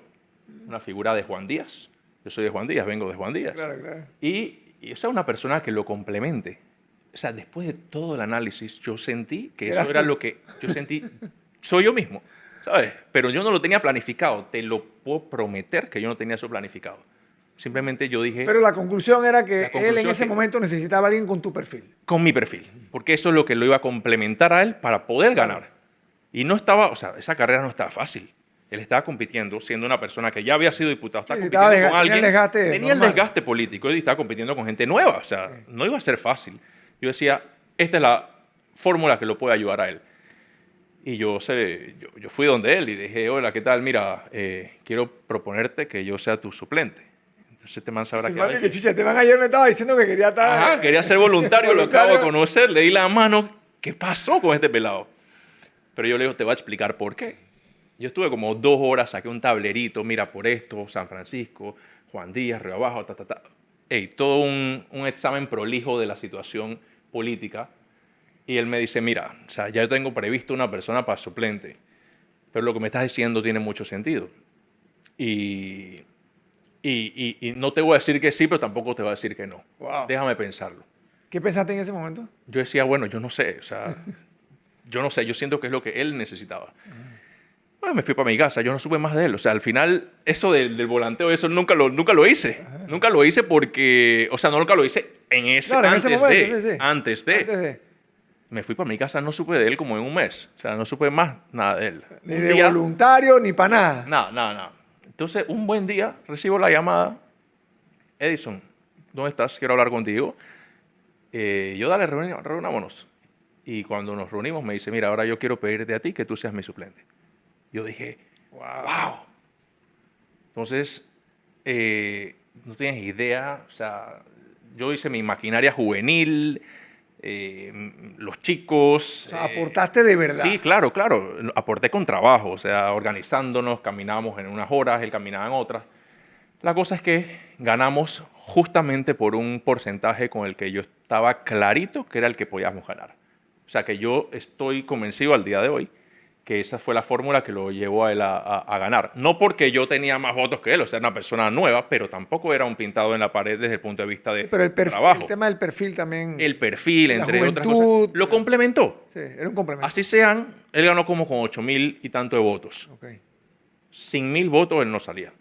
una figura de Juan Díaz. Yo soy de Juan Díaz, vengo de Juan Díaz. Claro, claro. Y o sea, una persona que lo complemente. O sea, después de todo el análisis, yo sentí que eso era lo que yo sentí. Soy yo mismo, ¿sabes? Pero yo no lo tenía planificado. Te lo puedo prometer que yo no tenía eso planificado. Simplemente yo dije... Pero la conclusión era que él en ese momento necesitaba a alguien con tu perfil. Con mi perfil. Porque eso es lo que lo iba a complementar a él para poder ganar. Y no estaba... O sea, esa carrera no estaba fácil. Él estaba compitiendo, siendo una persona que ya había sido diputado, estaba compitiendo con alguien, tenía el desgaste político y estaba compitiendo con gente nueva, o sea, no iba a ser fácil. Yo decía, esta es la fórmula que lo puede ayudar a él. Y yo fui donde él y dije, hola, ¿qué tal? Mira, quiero proponerte que yo sea tu suplente. Entonces este man sabrá que chucha, este man ayer me estaba diciendo que quería estar... Ajá, quería ser voluntario, lo acabo de conocer, le di la mano, ¿qué pasó con este pelado? Pero yo le digo, te voy a explicar por qué. Yo estuve como 2 horas, saqué un tablerito, mira por esto, San Francisco, Juan Díaz, Río Abajo, todo un examen prolijo de la situación política. Y él me dice, mira, o sea, ya yo tengo previsto una persona para suplente, pero lo que me estás diciendo tiene mucho sentido. Y no te voy a decir que sí, pero tampoco te voy a decir que no. Wow. Déjame pensarlo. ¿Qué pensaste en ese momento? Yo decía, bueno, yo no sé, o sea, yo siento que es lo que él necesitaba. Bueno, me fui para mi casa, yo no supe más de él. O sea, al final, eso del volanteo, eso nunca lo hice. Ajá. Nunca lo hice porque, o sea, nunca lo hice antes de. Me fui para mi casa, no supe de él como en un mes. O sea, no supe más nada de él. Ni de voluntario, ni para nada. Nada. Entonces, un buen día, recibo la llamada. Edison, ¿dónde estás? Quiero hablar contigo. Yo, dale, reunámonos. Y cuando nos reunimos, me dice, mira, ahora yo quiero pedirte a ti que tú seas mi suplente. Yo dije, wow. Entonces, no tienes idea, o sea, yo hice mi maquinaria juvenil, los chicos. O sea, aportaste de verdad. Sí, claro, aporté con trabajo, o sea, organizándonos, caminábamos en unas horas, él caminaba en otras. La cosa es que ganamos justamente por un porcentaje con el que yo estaba clarito que era el que podíamos ganar. O sea, que yo estoy convencido al día de hoy que esa fue la fórmula que lo llevó a él a ganar. No porque yo tenía más votos que él, o sea, era una persona nueva, pero tampoco era un pintado en la pared desde el punto de vista de trabajo. El tema del perfil también. El perfil, entre otras cosas, lo complementó. Sí, era un complemento. Así sean, él ganó como con 8.000 y tanto de votos. Okay. Sin 1.000 votos él no salía,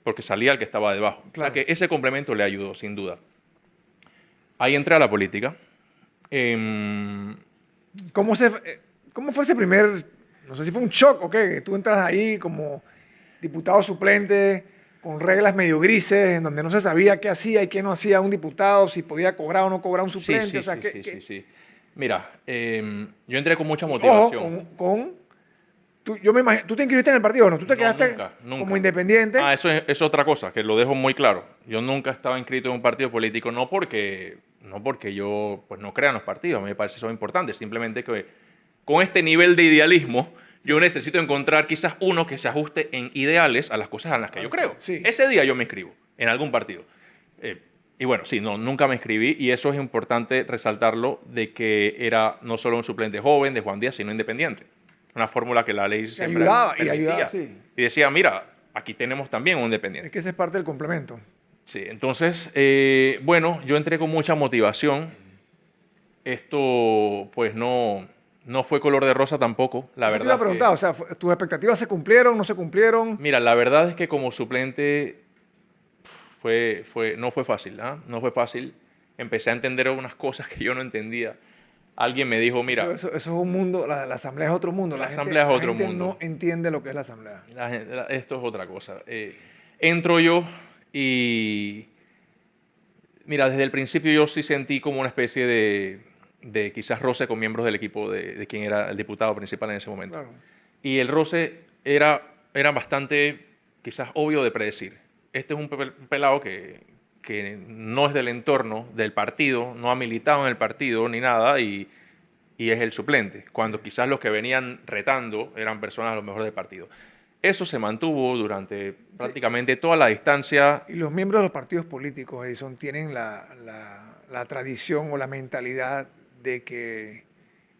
porque salía el que estaba debajo. Claro. O sea que ese complemento le ayudó, sin duda. Ahí entré a la política. ¿Cómo fue ese primer... No sé si fue un shock o qué, que tú entras ahí como diputado suplente, con reglas medio grises, en donde no se sabía qué hacía y qué no hacía un diputado, si podía cobrar o no cobrar un suplente. Sí. Mira, yo entré con mucha motivación. Yo me imagino, ¿tú te inscribiste en el partido o no? ¿Tú te quedaste nunca. como independiente? Eso es otra cosa, que lo dejo muy claro. Yo nunca estaba inscrito en un partido político, no porque yo pues, no crea en los partidos, a mí me parece que son importantes, simplemente que con este nivel de idealismo, yo necesito encontrar quizás uno que se ajuste en ideales a las cosas en las que yo creo. Sí. Ese día yo me inscribo en algún partido. Y bueno, sí, nunca me inscribí y eso es importante resaltarlo de que era no solo un suplente joven de Juan Díaz, sino independiente. Una fórmula que la ley siempre ayudaba, sí. Y decía, mira, aquí tenemos también un independiente. Es que esa es parte del complemento. Sí, entonces, bueno, yo entré con mucha motivación. Esto, pues no fue color de rosa tampoco, la verdad. Te iba a preguntar, o sea, ¿tus expectativas se cumplieron, no se cumplieron? Mira, la verdad es que como suplente no fue fácil, ¿ah? No fue fácil. empecé a entender unas cosas que yo no entendía. Alguien me dijo, mira, Eso es un mundo, la asamblea es otro mundo. La asamblea es otro la gente mundo. no entiende lo que es la asamblea. esto es otra cosa. Entro yo y, mira, desde el principio yo sí sentí como una especie de quizás roce con miembros del equipo de quien era el diputado principal en ese momento. Claro. Y el roce era bastante quizás obvio de predecir. Este es un pelado que no es del entorno del partido, no ha militado en el partido ni nada y es el suplente, cuando quizás los que venían retando eran personas a lo mejor del partido. Eso se mantuvo durante prácticamente toda la distancia. Y los miembros de los partidos políticos, Edison, tienen la tradición o la mentalidad de que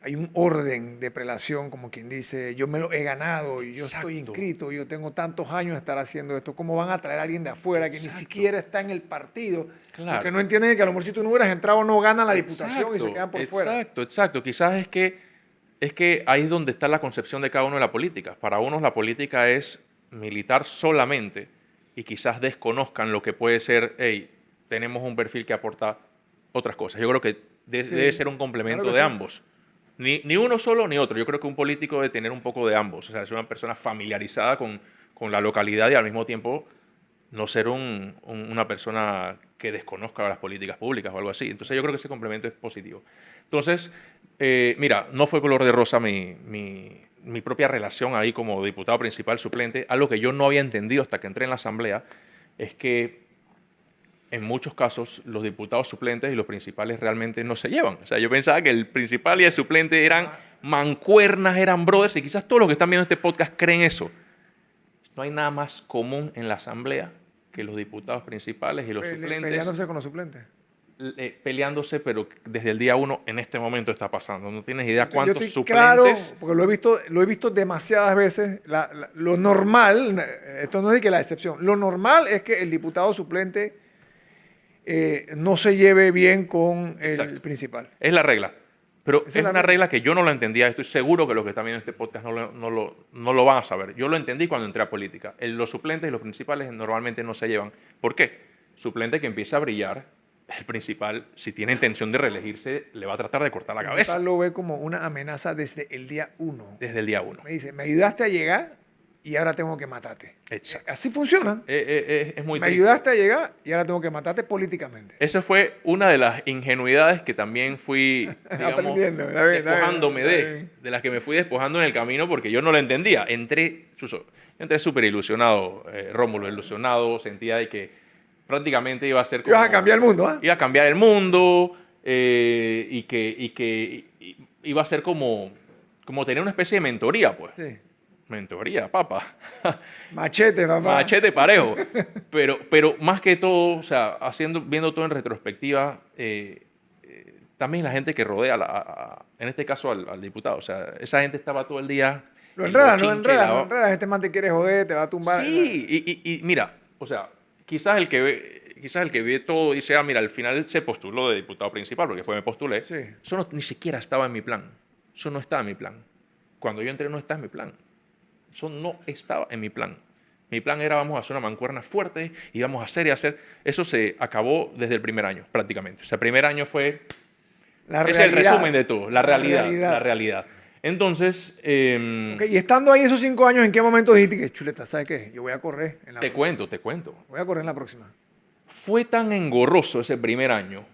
hay un orden de prelación, como quien dice, yo me lo he ganado, yo estoy Exacto. inscrito, yo tengo tantos años de estar haciendo esto. ¿Cómo van a traer a alguien de afuera que ni Exacto. siquiera está en el partido? Claro. Porque no entienden que a lo mejor si tú no hubieras entrado no ganan la diputación y se quedan por fuera. Exacto. Quizás es que ahí es donde está la concepción de cada uno de la política. Para unos la política es militar solamente y quizás desconozcan lo que puede ser, hey, tenemos un perfil que aporta otras cosas. Yo creo que debe ser un complemento claro que de sí. ambos. Ni uno solo ni otro. Yo creo que un político debe tener un poco de ambos. O sea, ser una persona familiarizada con la localidad y al mismo tiempo no ser una persona que desconozca las políticas públicas o algo así. Entonces yo creo que ese complemento es positivo. Entonces, mira, no fue color de rosa mi propia relación ahí como diputado principal suplente. Algo que yo no había entendido hasta que entré en la asamblea es que en muchos casos los diputados suplentes y los principales realmente no se llevan. O sea, yo pensaba que el principal y el suplente eran mancuernas, eran brothers, y quizás todos los que están viendo este podcast creen eso. No hay nada más común en la asamblea que los diputados principales y los suplentes Peleándose con los suplentes. peleándose, pero desde el día uno en este momento está pasando. No tienes idea Yo cuántos estoy suplentes... claro, porque lo he visto demasiadas veces. Lo normal, esto no es que la excepción, lo normal es que el diputado suplente no se lleve bien con el Exacto. principal. Es la regla. Pero Esa es la una regla que yo no la entendía. Estoy seguro que los que están viendo este podcast no lo van a saber. Yo lo entendí cuando entré a política. Los suplentes y los principales normalmente no se llevan. ¿Por qué? Suplente que empieza a brillar, el principal, si tiene intención de reelegirse, le va a tratar de cortar la El cabeza. principal lo ve como una amenaza desde el día 1. Desde el día uno. Me dice, me ayudaste a llegar y ahora tengo que matarte. Exacto. Así funciona. Es muy Me triste. ayudaste a llegar y ahora tengo que matarte políticamente. Esa fue una de las ingenuidades que también fui, digamos, Aprendiendo. Está bien, despojándome está bien. de las que me fui despojando en el camino porque yo no lo entendía. Yo entré súper ilusionado, Rómulo, ilusionado, sentía de que prácticamente iba a ser como... Ibas a cambiar el mundo, ¿ah? Iba a cambiar el mundo y que iba a ser como tener una especie de mentoría, pues. Sí. Mentoría, papá. Machete, papá. Machete parejo. Pero más que todo, o sea, viendo todo en retrospectiva, también la gente que rodea, en este caso al diputado, o sea, esa gente estaba todo el día... Lo el enredas, bochinche, la- no enredas. Este man te quiere joder, te va a tumbar. Sí, y mira, o sea, quizás el que ve todo dice, ah, mira, al final se postuló de diputado principal, porque después me postulé. Sí. Eso ni siquiera estaba en mi plan. Eso no estaba en mi plan. Cuando yo entré no estaba en mi plan. Eso no estaba en mi plan. Mi plan era vamos a hacer una mancuerna fuerte y vamos a hacer y hacer. Eso se acabó desde el primer año, prácticamente. O sea, el primer año fue... La es el realidad. resumen de todo, la realidad. Entonces, Ok, y estando ahí esos 5 años, ¿en qué momento dijiste que, chuleta, ¿sabes qué? Yo voy a correr en la te próxima. cuento. Voy a correr en la próxima. Fue tan engorroso ese primer año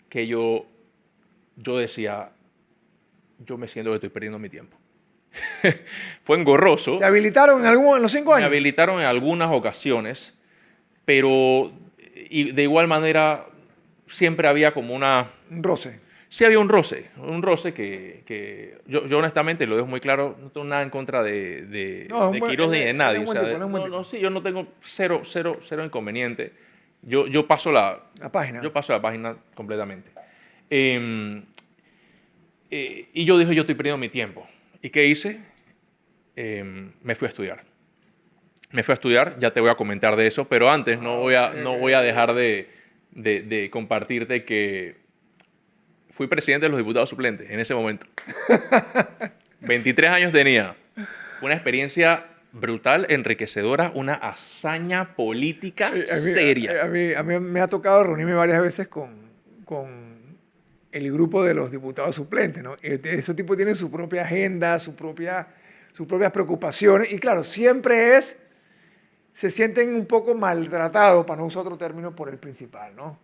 que yo decía, yo me siento que estoy perdiendo mi tiempo. Fue engorroso. ¿Te habilitaron en los 5 Me años? habilitaron en algunas ocasiones, pero y de igual manera siempre había como una... Un roce. Sí había un roce que yo honestamente lo dejo muy claro, no tengo nada en contra de No, es un de buen- Quirós ni es de un nadie. buen O sea, tipo, es un buen tipo. sí, yo no tengo cero inconveniente. Yo paso la página. Yo paso la página completamente. Y yo dije, yo estoy perdiendo mi tiempo. ¿Y qué hice? Me fui a estudiar. Ya te voy a comentar de eso, pero antes no voy a dejar de compartirte que fui presidente de los diputados suplentes en ese momento. 23 años tenía. Fue una experiencia brutal, enriquecedora, una hazaña política seria. A mí me ha tocado reunirme varias veces con con el grupo de los diputados suplentes, ¿no? Esos tipos tienen su propia agenda, sus propias preocupaciones, y claro, siempre se sienten un poco maltratados, para no usar otro término, por el principal, ¿no?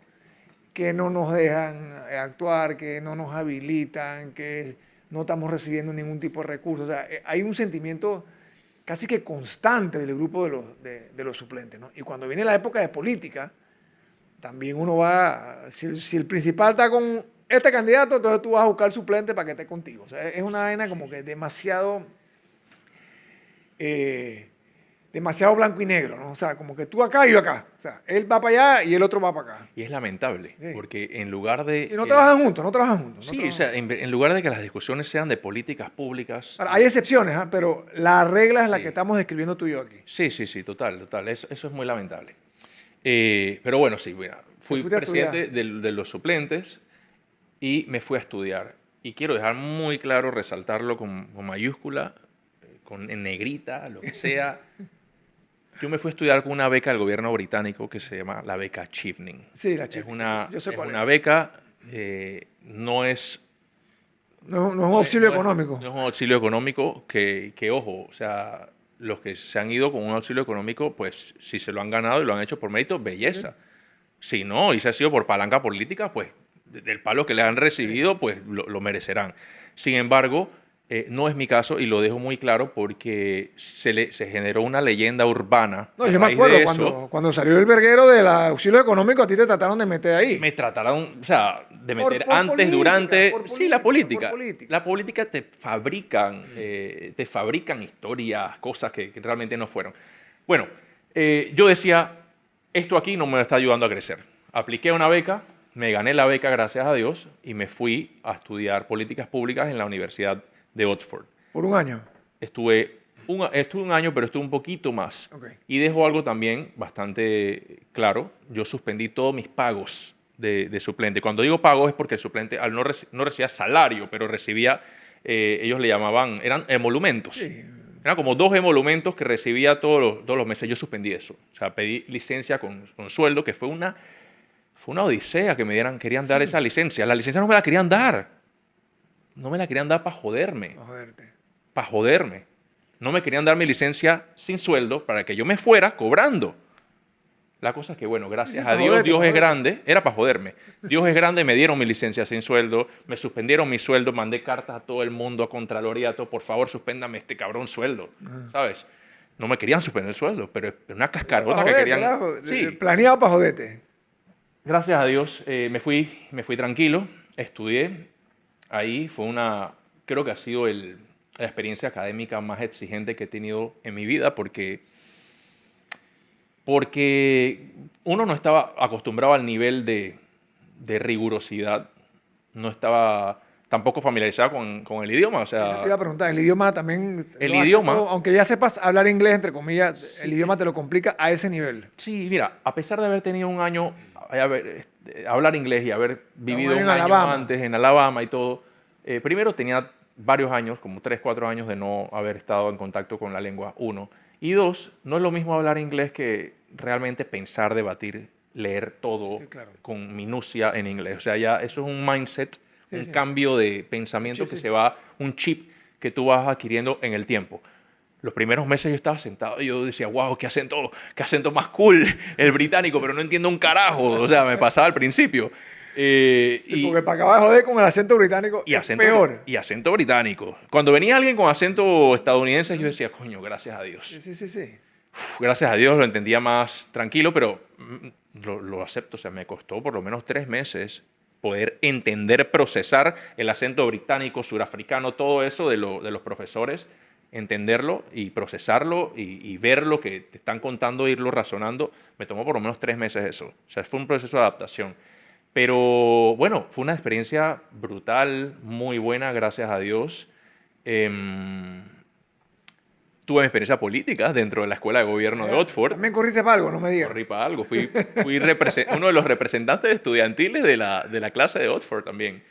Que no nos dejan actuar, que no nos habilitan, que no estamos recibiendo ningún tipo de recursos. O sea, hay un sentimiento casi que constante del grupo de los suplentes, ¿no? Y cuando viene la época de política, también uno va, si el principal está con este candidato, entonces tú vas a buscar suplente para que esté contigo. O sea, es una vaina como que demasiado blanco y negro, ¿no? O sea, como que tú acá y yo acá. O sea, él va para allá y el otro va para acá. Y es lamentable, Sí. porque en lugar de... Y no trabajan juntos, no trabajan juntos. Sí, o sea, en lugar de que las discusiones sean de políticas públicas... Ahora, hay excepciones, ¿ah? Pero la regla es la Sí. que estamos describiendo tú y yo aquí. Sí, total. Eso es muy lamentable. Pero bueno, sí, mira, fui fuiste a presidente de los suplentes y me fui a estudiar. Y quiero dejar muy claro, resaltarlo con mayúscula, en negrita, lo que sea. Yo me fui a estudiar con una beca del gobierno británico que se llama la beca Chevening. Sí, la Es chica. una, Yo sé es cuál una es. beca, no es... No es un auxilio no es- económico. no es un auxilio económico que, ojo, o sea, los que se han ido con un auxilio económico, pues si se lo han ganado y lo han hecho por mérito, belleza. Si no, y se ha sido por palanca política, pues del palo que le han recibido, pues lo merecerán. Sin embargo, no es mi caso y lo dejo muy claro porque se generó una leyenda urbana. No, a yo me raíz acuerdo de eso. cuando salió el verguero del auxilio económico, a ti te trataron de meter ahí. Me trataron, o sea, de Por meter política, antes, durante... por Sí, la política, política. por política. La política te fabrican historias, cosas que realmente no fueron. Bueno, yo decía, esto aquí no me está ayudando a crecer. Apliqué una beca, me gané la beca, gracias a Dios, y me fui a estudiar políticas públicas en la Universidad de Oxford. Por un año. Estuve un año, pero estuve un poquito más. Ok. Y dejo algo también bastante claro. Yo suspendí todos mis pagos de suplente. Cuando digo pagos es porque el suplente no recibía salario, pero recibía, ellos le llamaban, eran emolumentos. Sí. Eran como 2 emolumentos que recibía todos los meses. Yo suspendí eso. O sea, pedí licencia con sueldo, que fue una odisea que me dieran. Querían dar esa licencia. La licencia no me la querían dar. No me la querían dar para joderme. A joderte. Para joderme. No me querían dar mi licencia sin sueldo para que yo me fuera cobrando. La cosa es que, bueno, gracias a pa' Dios, joderte, Dios pa' es joderte. grande. Era para joderme. Dios es grande, me dieron mi licencia sin sueldo, me suspendieron mi sueldo, mandé cartas a todo el mundo, a Contraloría, a todo, por favor, suspéndame este cabrón sueldo, ¿sabes? No me querían suspender el sueldo, pero es una cascarota Pa' que joderte, querían... carajo. Sí, Planeado para joderte. gracias a Dios me fui tranquilo, estudié. Ahí creo que ha sido la experiencia académica más exigente que he tenido en mi vida porque uno no estaba acostumbrado al nivel de rigurosidad, no estaba tampoco familiarizado con el idioma, o Eso te iba sea, a preguntar. El idioma también. El lo hace idioma- todo, aunque ya sepas hablar inglés, entre comillas, el idioma te lo complica a ese nivel. sí, mira, a pesar de haber tenido un año, hablar inglés y haber vivido año un en año Alabama. antes en Alabama y todo, primero tenía varios años, como 3, 4 años de no haber estado en contacto con la lengua, 1. Y 2, no es lo mismo hablar inglés que realmente pensar, debatir, leer todo Sí, claro. con minucia en inglés. O sea, ya eso es un mindset, Sí, un sí. cambio de pensamiento chip, que sí. se va, un chip que tú vas adquiriendo en el tiempo. Los primeros meses yo estaba sentado y yo decía, wow, qué acento más cool el británico, pero no entiendo un carajo. O sea, me pasaba al principio. Sí, porque para acabar de joder con el acento británico Y es acento, peor. y acento británico. Cuando venía alguien con acento estadounidense, yo decía, coño, gracias a Dios. Sí. Gracias a Dios lo entendía más tranquilo, pero lo acepto. O sea, me costó por lo menos 3 meses poder entender, procesar el acento británico, surafricano, todo eso de los profesores, entenderlo y procesarlo y ver lo que te están contando, irlo razonando. Me tomó por lo menos 3 meses eso. O sea, fue un proceso de adaptación. Pero bueno, fue una experiencia brutal, muy buena, gracias a Dios. Tuve mi experiencia política dentro de la Escuela de Gobierno de Oxford. También corriste para algo, no me digas. Corrí para algo. Fui uno de los representantes estudiantiles de la clase de Oxford también.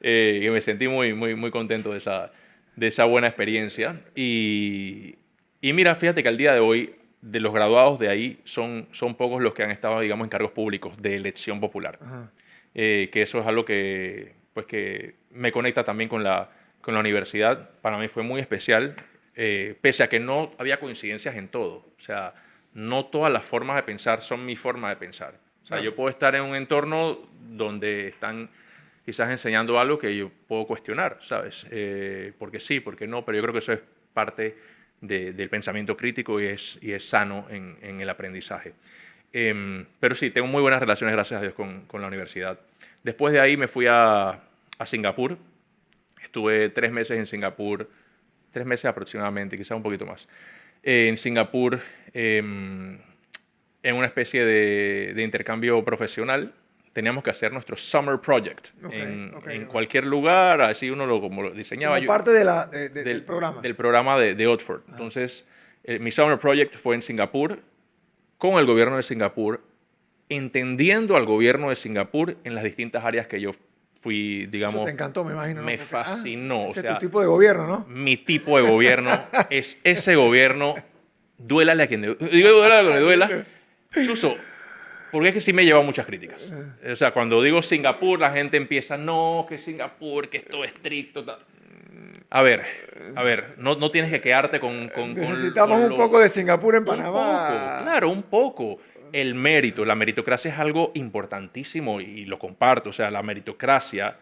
Que me sentí muy contento de esa buena experiencia. Y mira, fíjate que al día de hoy, de los graduados de ahí, son pocos los que han estado, digamos, en cargos públicos de elección popular. Ajá. que eso es algo que, pues, que me conecta también con la universidad. Para mí fue muy especial, pese a que no había coincidencias en todo. O sea, no todas las formas de pensar son mi forma de pensar. O sea, Claro. yo puedo estar en un entorno donde están quizás enseñando algo que yo puedo cuestionar, ¿sabes? Porque sí, porque no, pero yo creo que eso es parte del pensamiento crítico y es sano en el aprendizaje. Pero sí, tengo muy buenas relaciones, gracias a Dios, con la universidad. Después de ahí me fui a Singapur. Estuve 3 meses en Singapur, 3 meses aproximadamente, quizás un poquito más. En Singapur, en una especie de intercambio profesional, teníamos que hacer nuestro summer project en cualquier lugar, así uno como lo diseñaba. Como parte del programa. Del programa de Oxford. Entonces, mi summer project fue en Singapur, con el gobierno de Singapur, entendiendo al gobierno de Singapur en las distintas áreas que yo fui, digamos... Eso te encantó, me imagino, ¿no? Me fascinó. Ese o sea, es tu tipo de gobierno, ¿no? mi tipo de gobierno es ese gobierno, duélale a quien digo, duélale a quien le duela. Chuso, porque es que sí me lleva muchas críticas. O sea, cuando digo Singapur, la gente empieza, no, que Singapur, que es todo estricto. Tal. A ver, no tienes que quedarte con Necesitamos un poco de Singapur en Panamá. Un poco, claro, un poco. El mérito, la meritocracia es algo importantísimo y lo comparto. O sea, la meritocracia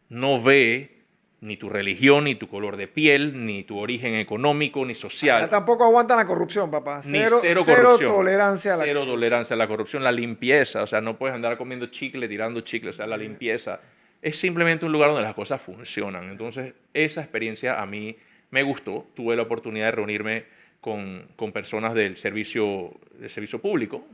no ve ni tu religión, ni tu color de piel, ni tu origen económico, ni social. Tampoco aguantan la corrupción, papá. Cero corrupción. Tolerancia a la Cero tolerancia a la corrupción. La limpieza, o sea, no puedes andar comiendo chicle, tirando chicle, o sea, la limpieza. Es simplemente un lugar donde las cosas funcionan. Entonces, esa experiencia a mí me gustó. Tuve la oportunidad de reunirme con personas del servicio público,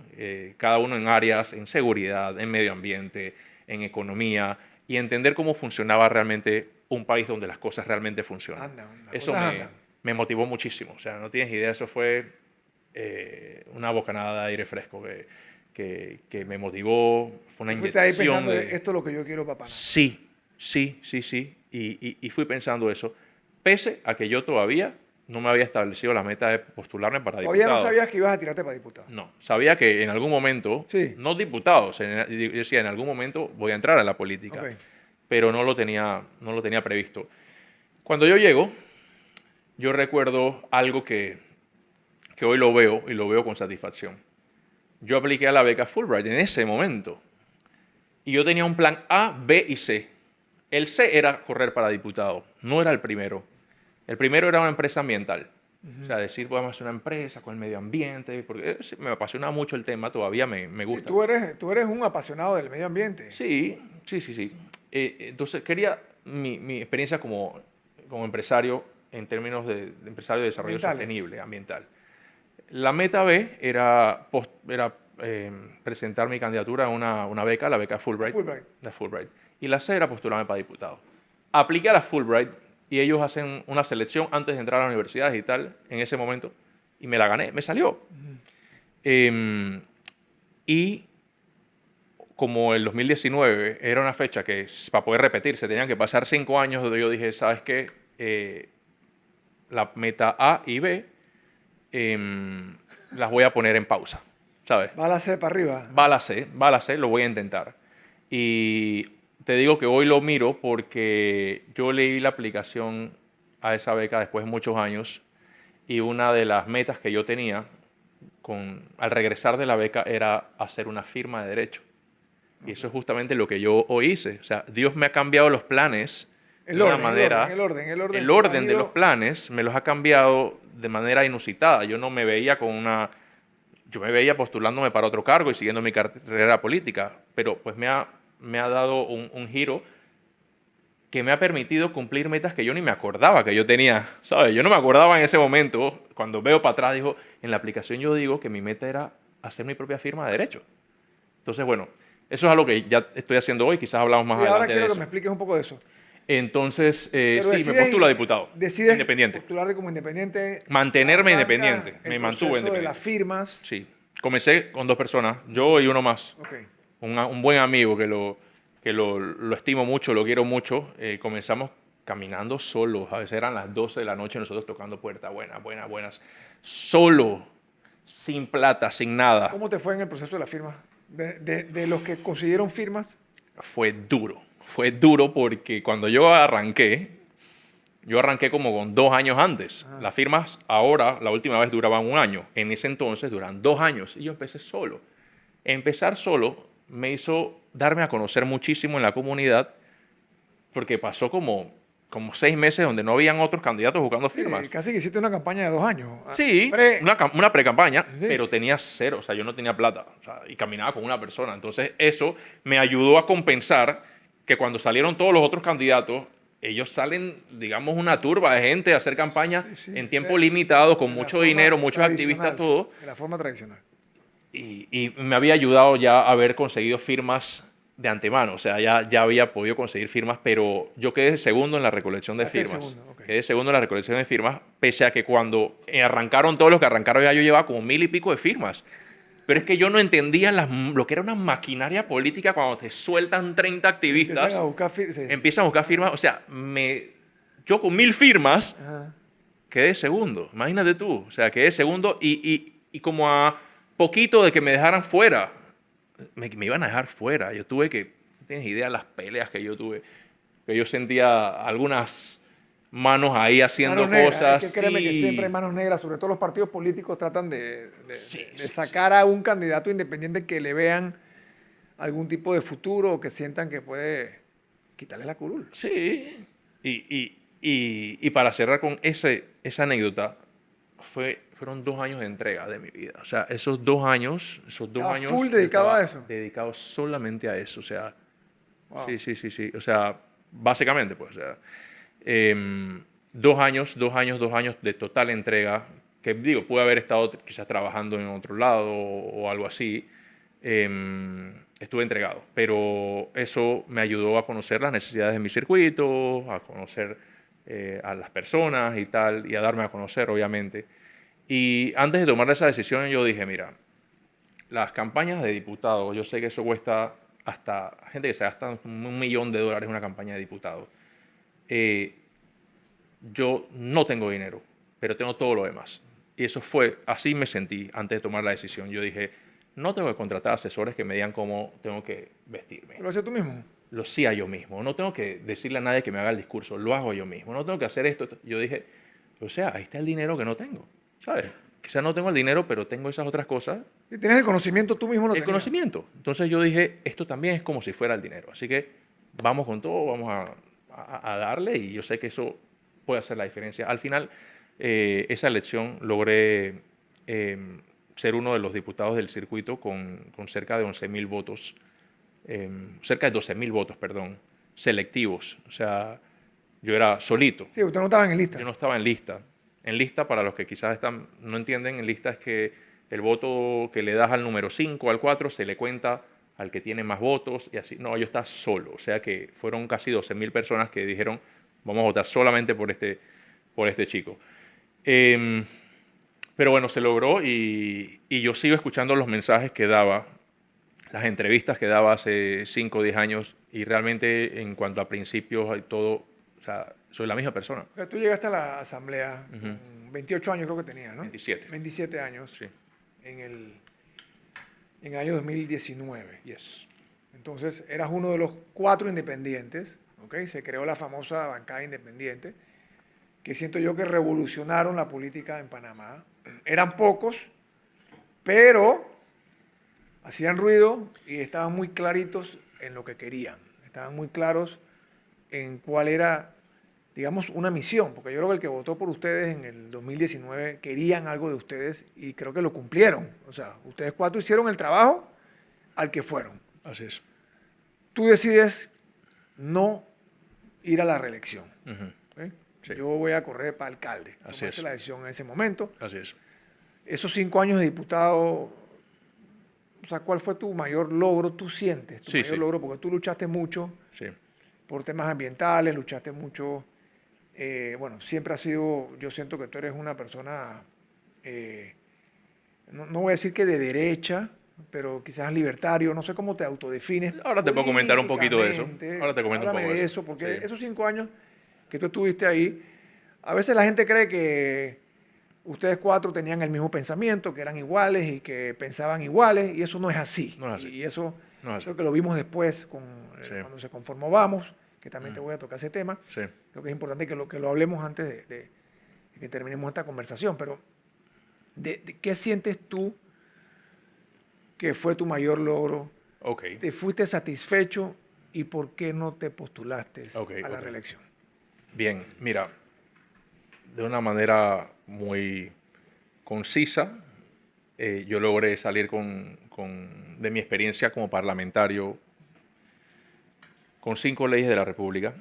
cada uno en áreas, en seguridad, en medio ambiente, en economía, y entender cómo funcionaba realmente un país donde las cosas realmente funcionan. Eso me motivó muchísimo. O sea, no tienes idea, eso fue una bocanada de aire fresco que me motivó, fue una inyección. Ahí pensando, de... esto es lo que yo quiero para Panamá. Sí. Y fui pensando eso, pese a que yo todavía no me había establecido la meta de postularme para diputado. ¿Todavía no sabías que ibas a tirarte para diputado? No, sabía que en algún momento, no diputado, yo decía, en algún momento voy a entrar a la política, pero no lo tenía previsto. Cuando yo llego, yo recuerdo algo que hoy lo veo y lo veo con satisfacción. Yo apliqué a la beca Fulbright en ese momento y yo tenía un plan A, B y C. El C era correr para diputado, no era el primero. El primero era una empresa ambiental. O sea, decir, podemos hacer una empresa con el medio ambiente, porque me apasiona mucho el tema, todavía me gusta. Sí, tú eres un apasionado del medio ambiente. Sí. Entonces, quería mi experiencia como empresario en términos de empresario de desarrollo sostenible, ambiental. La meta B era presentar mi candidatura a una beca, la beca Fulbright. Y la C era postularme para diputado. Apliqué a la Fulbright y ellos hacen una selección antes de entrar a la universidad y tal, en ese momento, y me la gané, me salió. Y como el 2019 era una fecha que para poder repetirse tenían que pasar 5 años, donde yo dije, ¿sabes qué? La meta A y B las voy a poner en pausa, ¿sabes? Va la C para arriba. Va la C, lo voy a intentar. Y te digo que hoy lo miro porque yo leí la aplicación a esa beca después de muchos años y una de las metas que yo tenía al regresar de la beca era hacer una firma de derecho. Y eso es justamente lo que yo hoy hice. O sea, Dios me ha cambiado los planes de una manera... El orden de los planes me los ha cambiado de manera inusitada. Yo no me veía yo me veía postulándome para otro cargo y siguiendo mi carrera política, pero pues me ha dado un giro que me ha permitido cumplir metas que yo ni me acordaba que yo tenía, ¿sabes? Yo no me acordaba en ese momento, cuando veo para atrás, en la aplicación yo digo que mi meta era hacer mi propia firma de derecho. Entonces, bueno, eso es algo que ya estoy haciendo hoy, quizás hablamos más adelante de eso. Ahora quiero que me expliques un poco de eso. Entonces, sí, me postulo a diputado. Decides independiente. Postularte como independiente. Mantenerme independiente. Me mantuve independiente. De las firmas. Sí. Comencé con 2 personas, yo y uno más. Un buen amigo que lo estimo mucho, lo quiero mucho. Comenzamos caminando solos. A veces eran las 12 de la noche nosotros tocando puertas buenas. Solo, sin plata, sin nada. ¿Cómo te fue en el proceso de la firma? De los que consiguieron firmas. fue duro. Fue duro porque cuando yo arranqué como con 2 años antes. Las firmas ahora, la última vez duraban 1 año. En ese entonces duran 2 años. Y yo empecé solo. Empezar solo me hizo darme a conocer muchísimo en la comunidad porque pasó como 6 meses donde no habían otros candidatos buscando firmas. Casi que hiciste una campaña de 2 años. Sí, Pre- una pre-campaña, Sí. pero tenía cero, o sea, yo no tenía plata, o sea, y caminaba con una persona. Entonces, eso me ayudó a compensar que cuando salieron todos los otros candidatos, ellos salen, digamos, una turba de gente a hacer campaña Sí, en tiempo limitado, con de la mucho forma dinero, muchos tradicional, activistas, todo. de la forma tradicional. Y me había ayudado ya a haber conseguido firmas de antemano, o sea, ya había podido conseguir firmas, pero yo quedé segundo en la recolección de Quedaste firmas. segundo, ok. Quedé segundo en la recolección de firmas, pese a que cuando arrancaron todos los que arrancaron ya yo llevaba como 1000 y pico de firmas. Pero es que yo no entendía lo que era una maquinaria política cuando te sueltan 30 activistas, Empiezan a buscar sí. empiezan a buscar firmas, o sea, yo con 1000 firmas Ajá. quedé segundo, imagínate tú, o sea, quedé segundo y como a poquito de que me dejaran fuera, me iban a dejar fuera, yo tuve que, no tienes idea las peleas que yo tuve, que yo sentía algunas manos ahí haciendo Manos negras, cosas. es que créeme que sí. siempre hay manos negras, sobre todo los partidos políticos tratan Sí, de sí, sacar a un candidato independiente que le vean algún tipo de futuro o que sientan que puede quitarle la curul. Sí. Y para cerrar con esa anécdota, fueron 2 años de entrega de mi vida. O sea, esos 2 años, Estaba yo full dedicado estaba a eso. dedicado solamente a eso. O sea, Wow. sí. O sea, básicamente, pues, o sea, 2 años de total entrega, que digo, pude haber estado quizás trabajando en otro lado o algo así. Estuve entregado, pero eso me ayudó a conocer las necesidades de mi circuito, a conocer a las personas y tal, y a darme a conocer, obviamente. Y antes de tomar esa decisión, yo dije, mira, las campañas de diputados, yo sé que eso cuesta hasta gente que se gasta $1.000.000 en una campaña de diputados. Yo no tengo dinero, pero tengo todo lo demás. Y eso fue, así me sentí antes de tomar la decisión. Yo dije, no tengo que contratar asesores que me digan cómo tengo que vestirme. ¿Lo haces tú mismo? Lo hacía yo mismo. No tengo que decirle a nadie que me haga el discurso, lo hago yo mismo. No tengo que hacer esto. Yo dije, o sea, ahí está el dinero que no tengo, ¿sabes? Quizás no tengo el dinero, pero tengo esas otras cosas. Si tienes el conocimiento, tú mismo lo El tenías. conocimiento. Entonces yo dije, esto también es como si fuera el dinero. Así que vamos con todo, vamos a darle y yo sé que eso puede hacer la diferencia. Al final, esa elección logré ser uno de los diputados del circuito con cerca de 11.000 votos, cerca de 12.000 votos, perdón, selectivos. O sea, yo era solito. Sí, usted no estaba en lista. Yo no estaba en lista. En lista, para los que quizás no entienden, en lista es que el voto que le das al número 5, al 4, se le cuenta al que tiene más votos y así. No, yo estaba solo. O sea que fueron casi 12.000 personas que dijeron, vamos a votar solamente por este chico. Pero bueno, se logró y yo sigo escuchando los mensajes que daba, las entrevistas que daba hace 5 o 10 años y realmente en cuanto a principios y todo, o sea, soy la misma persona. Pero tú llegaste a la asamblea, con 28 años creo que tenías, ¿no? 27. 27 años, Sí. en el año 2019. Yes. Entonces, eras uno de los 4 independientes, ¿ok? Se creó la famosa bancada independiente, que siento yo que revolucionaron la política en Panamá. Eran pocos, pero hacían ruido y estaban muy claritos en lo que querían. Estaban muy claros en cuál era, digamos, una misión, porque yo creo que el que votó por ustedes en el 2019 querían algo de ustedes y creo que lo cumplieron. O sea, ustedes 4 hicieron el trabajo al que fueron. Así es. Tú decides no ir a la reelección. ¿Ok? Sí. Yo voy a correr para alcalde. Así Tomaste es. la decisión en ese momento. Así es. Esos 5 años de diputado, o sea, ¿cuál fue tu mayor logro? ¿Tú sientes tu Sí, mayor sí. logro? Porque tú luchaste mucho Sí. por temas ambientales, luchaste mucho, bueno, siempre has sido, yo siento que tú eres una persona, no voy a decir que de derecha, pero quizás libertario, no sé cómo te autodefines. Ahora te puedo comentar un poquito de eso. políticamente. Ahora te comento un Háblame poco de de eso. eso, porque Sí. esos 5 años que tú estuviste ahí, a veces la gente cree que ustedes 4 tenían el mismo pensamiento, que eran iguales y que pensaban iguales, y eso no es así. No es así. Y eso No es así. Creo que lo vimos después Sí. cuando se conformó Vamos, que también te voy a tocar ese tema. Sí. Creo que es importante que lo hablemos antes de que terminemos esta conversación, pero de qué sientes tú que fue tu mayor logro? Ok. ¿Te fuiste satisfecho y por qué no te postulaste Ok, a la ok. reelección? Bien, mira, de una manera muy concisa, yo logré salir de mi experiencia como parlamentario con 5 leyes de la República.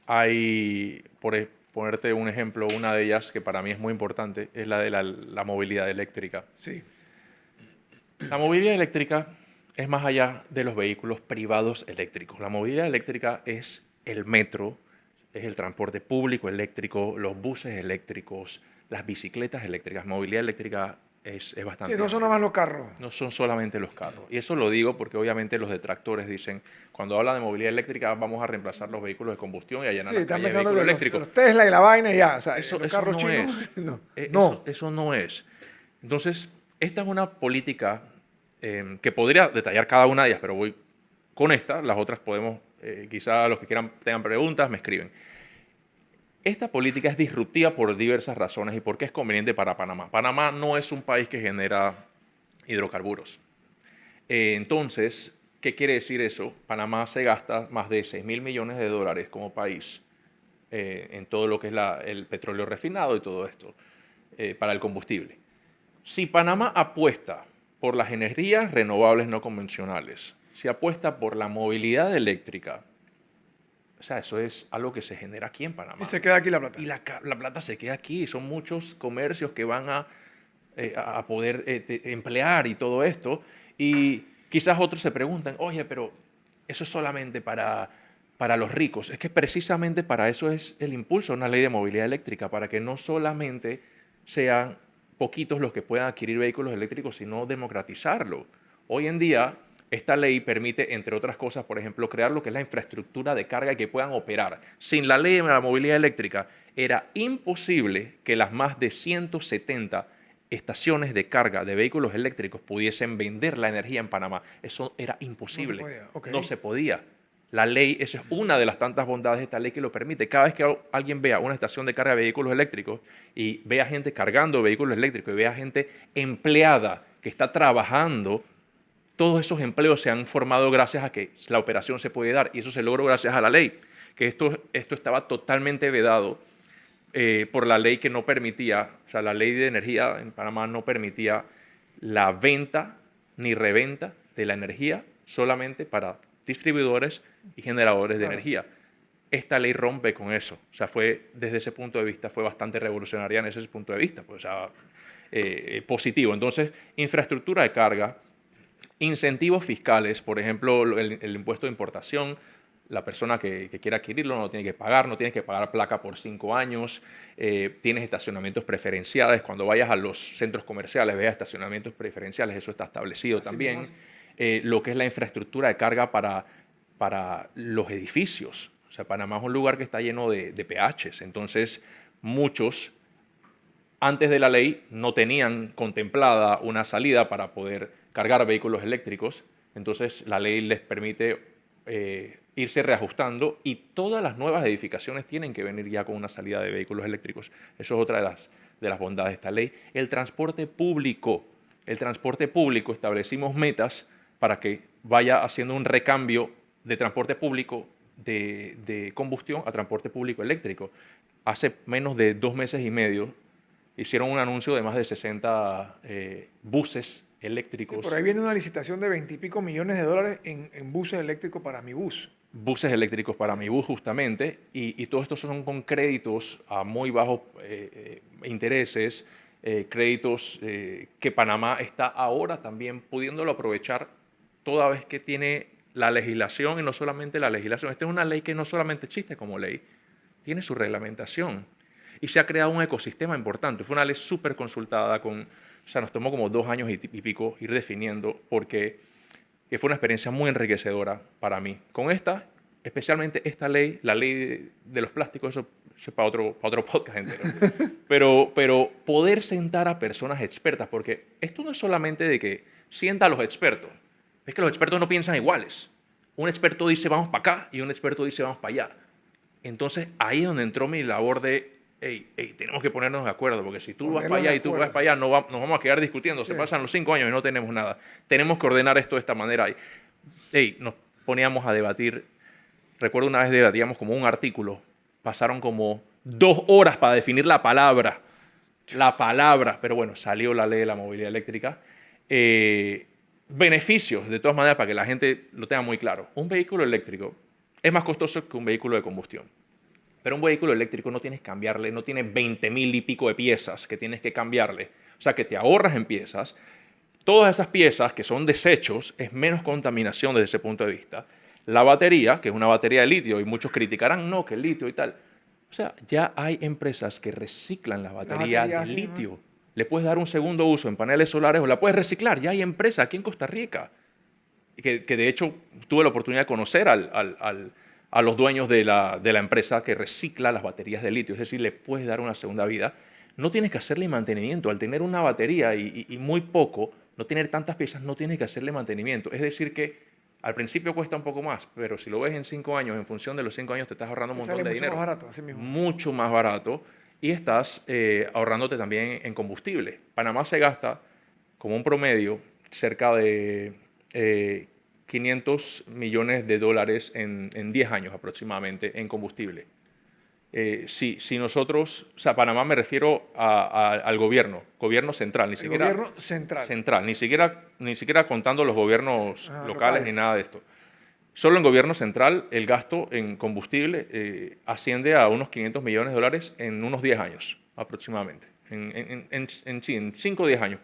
Hay, ponerte un ejemplo, una de ellas que para mí es muy importante, es la de la movilidad eléctrica. Sí, La movilidad eléctrica es más allá de los vehículos privados eléctricos. La movilidad eléctrica es el metro, es el transporte público eléctrico, los buses eléctricos, las bicicletas eléctricas. Movilidad eléctrica es bastante sí, no son amplio. nada más los carros. No son solamente los carros. Y eso lo digo porque obviamente los detractores dicen, cuando hablan de movilidad eléctrica vamos a reemplazar los vehículos de combustión y a llenar Sí, las están calles de pensando vehículos que eléctricos. los Tesla y la vaina y ya, o sea, Eso, los eso carros no chinos, es. no. Eso, eso no es. Entonces, esta es una política que podría detallar cada una de ellas, pero voy con esta. Las otras podemos, quizá los que quieran tengan preguntas, me escriben. Esta política es disruptiva por diversas razones y porque es conveniente para Panamá. Panamá no es un país que genera hidrocarburos. Entonces, ¿qué quiere decir eso? Panamá se gasta más de 6.000 millones de dólares como país en todo lo que es el petróleo refinado y todo esto, para el combustible. Si Panamá apuesta por las energías renovables no convencionales, si apuesta por la movilidad eléctrica, o sea, eso es algo que se genera aquí en Panamá. Y se queda aquí la plata. Y la plata se queda aquí. Son muchos comercios que van a poder emplear y todo esto. Y quizás otros se preguntan, oye, pero eso es solamente para los ricos. Es que precisamente para eso es el impulso de una ley de movilidad eléctrica, para que no solamente sean poquitos los que puedan adquirir vehículos eléctricos, sino democratizarlo. Hoy en día, esta ley permite, entre otras cosas, por ejemplo, crear lo que es la infraestructura de carga y que puedan operar. Sin la ley de la movilidad eléctrica, era imposible que las más de 170 estaciones de carga de vehículos eléctricos pudiesen vender la energía en Panamá. Eso era imposible. No se podía, ok. No se podía. La ley, esa es una de las tantas bondades de esta ley que lo permite. Cada vez que alguien vea una estación de carga de vehículos eléctricos y vea gente cargando vehículos eléctricos y vea gente empleada que está trabajando, todos esos empleos se han formado gracias a que la operación se puede dar y eso se logró gracias a la ley, que esto estaba totalmente vedado por la ley que no permitía, o sea, la ley de energía en Panamá no permitía la venta ni reventa de la energía solamente para distribuidores y generadores de Claro. energía. Esta ley rompe con eso, o sea, desde ese punto de vista fue bastante revolucionaria en ese punto de vista, pues, o sea, positivo. Entonces, infraestructura de carga, incentivos fiscales, por ejemplo, el impuesto de importación, la persona que quiera adquirirlo no tiene que pagar, no tienes que pagar placa por 5 años, tienes estacionamientos preferenciales, cuando vayas a los centros comerciales veas estacionamientos preferenciales, eso está establecido Así también. mismo Lo que es la infraestructura de carga para los edificios. O sea, Panamá es un lugar que está lleno de PHs, entonces muchos antes de la ley no tenían contemplada una salida para poder cargar vehículos eléctricos, entonces la ley les permite irse reajustando y todas las nuevas edificaciones tienen que venir ya con una salida de vehículos eléctricos. Eso es otra de las bondades de esta ley. El transporte público, establecimos metas para que vaya haciendo un recambio de transporte público de combustión a transporte público eléctrico. Hace menos de 2 meses y medio hicieron un anuncio de más de 60 buses Sí, eléctricos. por ahí viene una licitación de 20 y pico millones de dólares en buses eléctricos para mi bus. Buses eléctricos para mi bus justamente, y todo esto son con créditos a muy bajos intereses, créditos que Panamá está ahora también pudiéndolo aprovechar toda vez que tiene la legislación, y no solamente la legislación. Esta es una ley que no solamente existe como ley, tiene su reglamentación. Y se ha creado un ecosistema importante. Fue una ley súper consultada, o sea, nos tomó como 2 años y pico ir definiendo, porque que fue una experiencia muy enriquecedora para mí. Con esta, especialmente esta ley, la ley de los plásticos, eso es para otro podcast entero. Pero poder sentar a personas expertas, porque esto no es solamente de que sienta a los expertos. Es que los expertos no piensan iguales. Un experto dice vamos para acá y un experto dice vamos para allá. Entonces ahí es donde entró mi labor de, hey, tenemos que ponernos de acuerdo, porque si tú vas para allá y tú vas para allá, nos vamos a quedar discutiendo. Se pasan los 5 años y no tenemos nada. Tenemos que ordenar esto de esta manera. Nos poníamos a debatir. Recuerdo una vez debatíamos como un artículo. Pasaron como 2 horas para definir la palabra. La palabra. Pero bueno, salió la ley de la movilidad eléctrica. Beneficios, de todas maneras, para que la gente lo tenga muy claro. Un vehículo eléctrico es más costoso que un vehículo de combustión. Pero un vehículo eléctrico no tienes que cambiarle, no tiene 20.000 y pico de piezas que tienes que cambiarle. O sea, que te ahorras en piezas. Todas esas piezas que son desechos, es menos contaminación desde ese punto de vista. La batería, que es una batería de litio, y muchos criticarán, no, que el litio y tal. O sea, ya hay empresas que reciclan la batería de litio. ¿No? Le puedes dar un segundo uso en paneles solares o la puedes reciclar. Ya hay empresas aquí en Costa Rica que de hecho tuve la oportunidad de conocer a los dueños de la empresa que recicla las baterías de litio. Es decir, le puedes dar una segunda vida. No tienes que hacerle mantenimiento. Al tener una batería y muy poco, no tener tantas piezas, no tienes que hacerle mantenimiento. Es decir que al principio cuesta un poco más, pero si lo ves en 5 años, en función de los 5 años te estás ahorrando un montón de dinero. Mucho más barato, así mismo. Mucho más barato. Y estás ahorrándote también en combustible. Panamá se gasta, como un promedio, cerca de 500 millones de dólares en 10 años aproximadamente en combustible. Si nosotros, o sea, Panamá me refiero al gobierno central, ni siquiera gobierno central, ni siquiera contando los gobiernos locales ni nada de esto. Solo en gobierno central el gasto en combustible asciende a unos 500 millones de dólares en unos 10 años aproximadamente, en 5 o 10 años.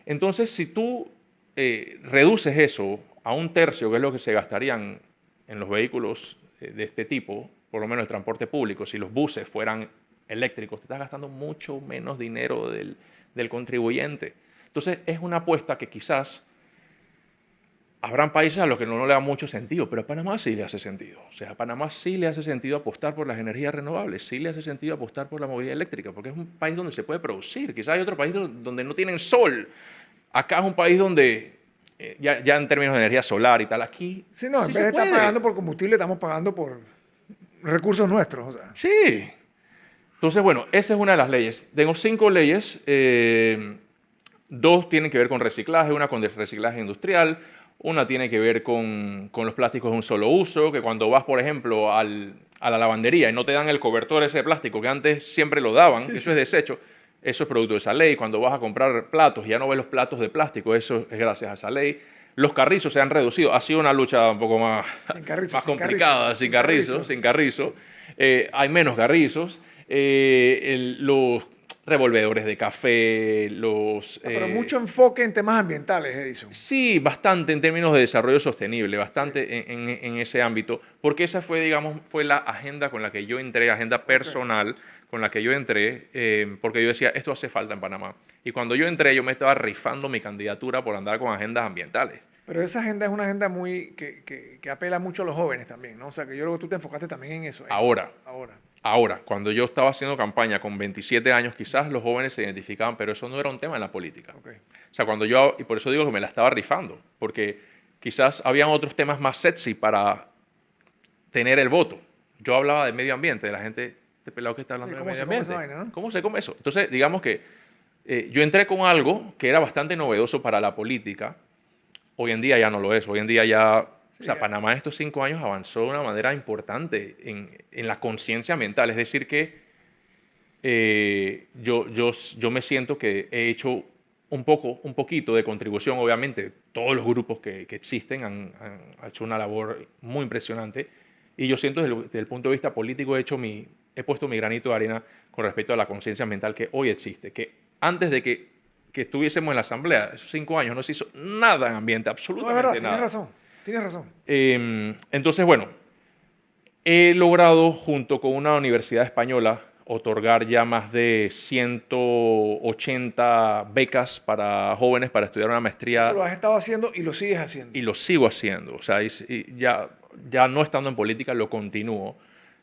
Entonces, si tú reduces eso a 1/3, que es lo que se gastarían en los vehículos de este tipo, por lo menos el transporte público, si los buses fueran eléctricos, te estás gastando mucho menos dinero del contribuyente. Entonces, es una apuesta que quizás habrán países a los que no le da mucho sentido, pero a Panamá sí le hace sentido. O sea, a Panamá sí le hace sentido apostar por las energías renovables, sí le hace sentido apostar por la movilidad eléctrica, porque es un país donde se puede producir. Quizás hay otro país donde no tienen sol. Acá es un país donde, ya en términos de energía solar y tal, aquí sí, no, en vez de estar pagando por combustible, estamos pagando por recursos nuestros. O sea. Sí. Entonces, bueno, esa es una de las leyes. Tengo 5 leyes. 2 tienen que ver con reciclaje, una con reciclaje industrial, una tiene que ver con los plásticos de un solo uso, que cuando vas, por ejemplo, a la lavandería y no te dan el cobertor ese de plástico que antes siempre lo daban, sí, eso es desecho, eso es producto de esa ley. Cuando vas a comprar platos y ya no ves los platos de plástico, eso es gracias a esa ley. Los carrizos se han reducido. Ha sido una lucha un poco más complicada, sin carrizo. Hay menos carrizos. Los revolvedores de café, pero mucho enfoque en temas ambientales, Edison. Sí, bastante en términos de desarrollo sostenible, bastante en ese ámbito, porque esa fue, digamos, la agenda con la que yo entré, agenda personal con la que yo entré, porque yo decía, esto hace falta en Panamá. Y cuando yo entré, yo me estaba rifando mi candidatura por andar con agendas ambientales. Pero esa agenda es una agenda muy que apela mucho a los jóvenes también, ¿no? O sea, que yo creo que tú te enfocaste también en eso. Ahora, cuando yo estaba haciendo campaña con 27 años, quizás los jóvenes se identificaban, pero eso no era un tema en la política. Okay. O sea, y por eso digo que me la estaba rifando, porque quizás habían otros temas más sexy para tener el voto. Yo hablaba de medio ambiente, de la gente, este pelado que está hablando de medio ambiente. ¿Cómo se come eso? Entonces, digamos que yo entré con algo que era bastante novedoso para la política. Hoy en día ya no lo es. Hoy en día ya... O sea, Panamá en estos 5 años avanzó de una manera importante en la conciencia ambiental. Es decir que yo me siento que he hecho un poquito de contribución. Obviamente, todos los grupos que existen han hecho una labor muy impresionante. Y yo siento desde el punto de vista político he puesto mi granito de arena con respecto a la conciencia ambiental que hoy existe. Que antes de que estuviésemos en la Asamblea, esos 5 años no se hizo nada en ambiente, absolutamente nada. Tienes razón. Tienes razón. Entonces, bueno, he logrado, junto con una universidad española, otorgar ya más de 180 becas para jóvenes para estudiar una maestría. Eso lo has estado haciendo y lo sigues haciendo. Y lo sigo haciendo. O sea, ya no estando en política, lo continúo.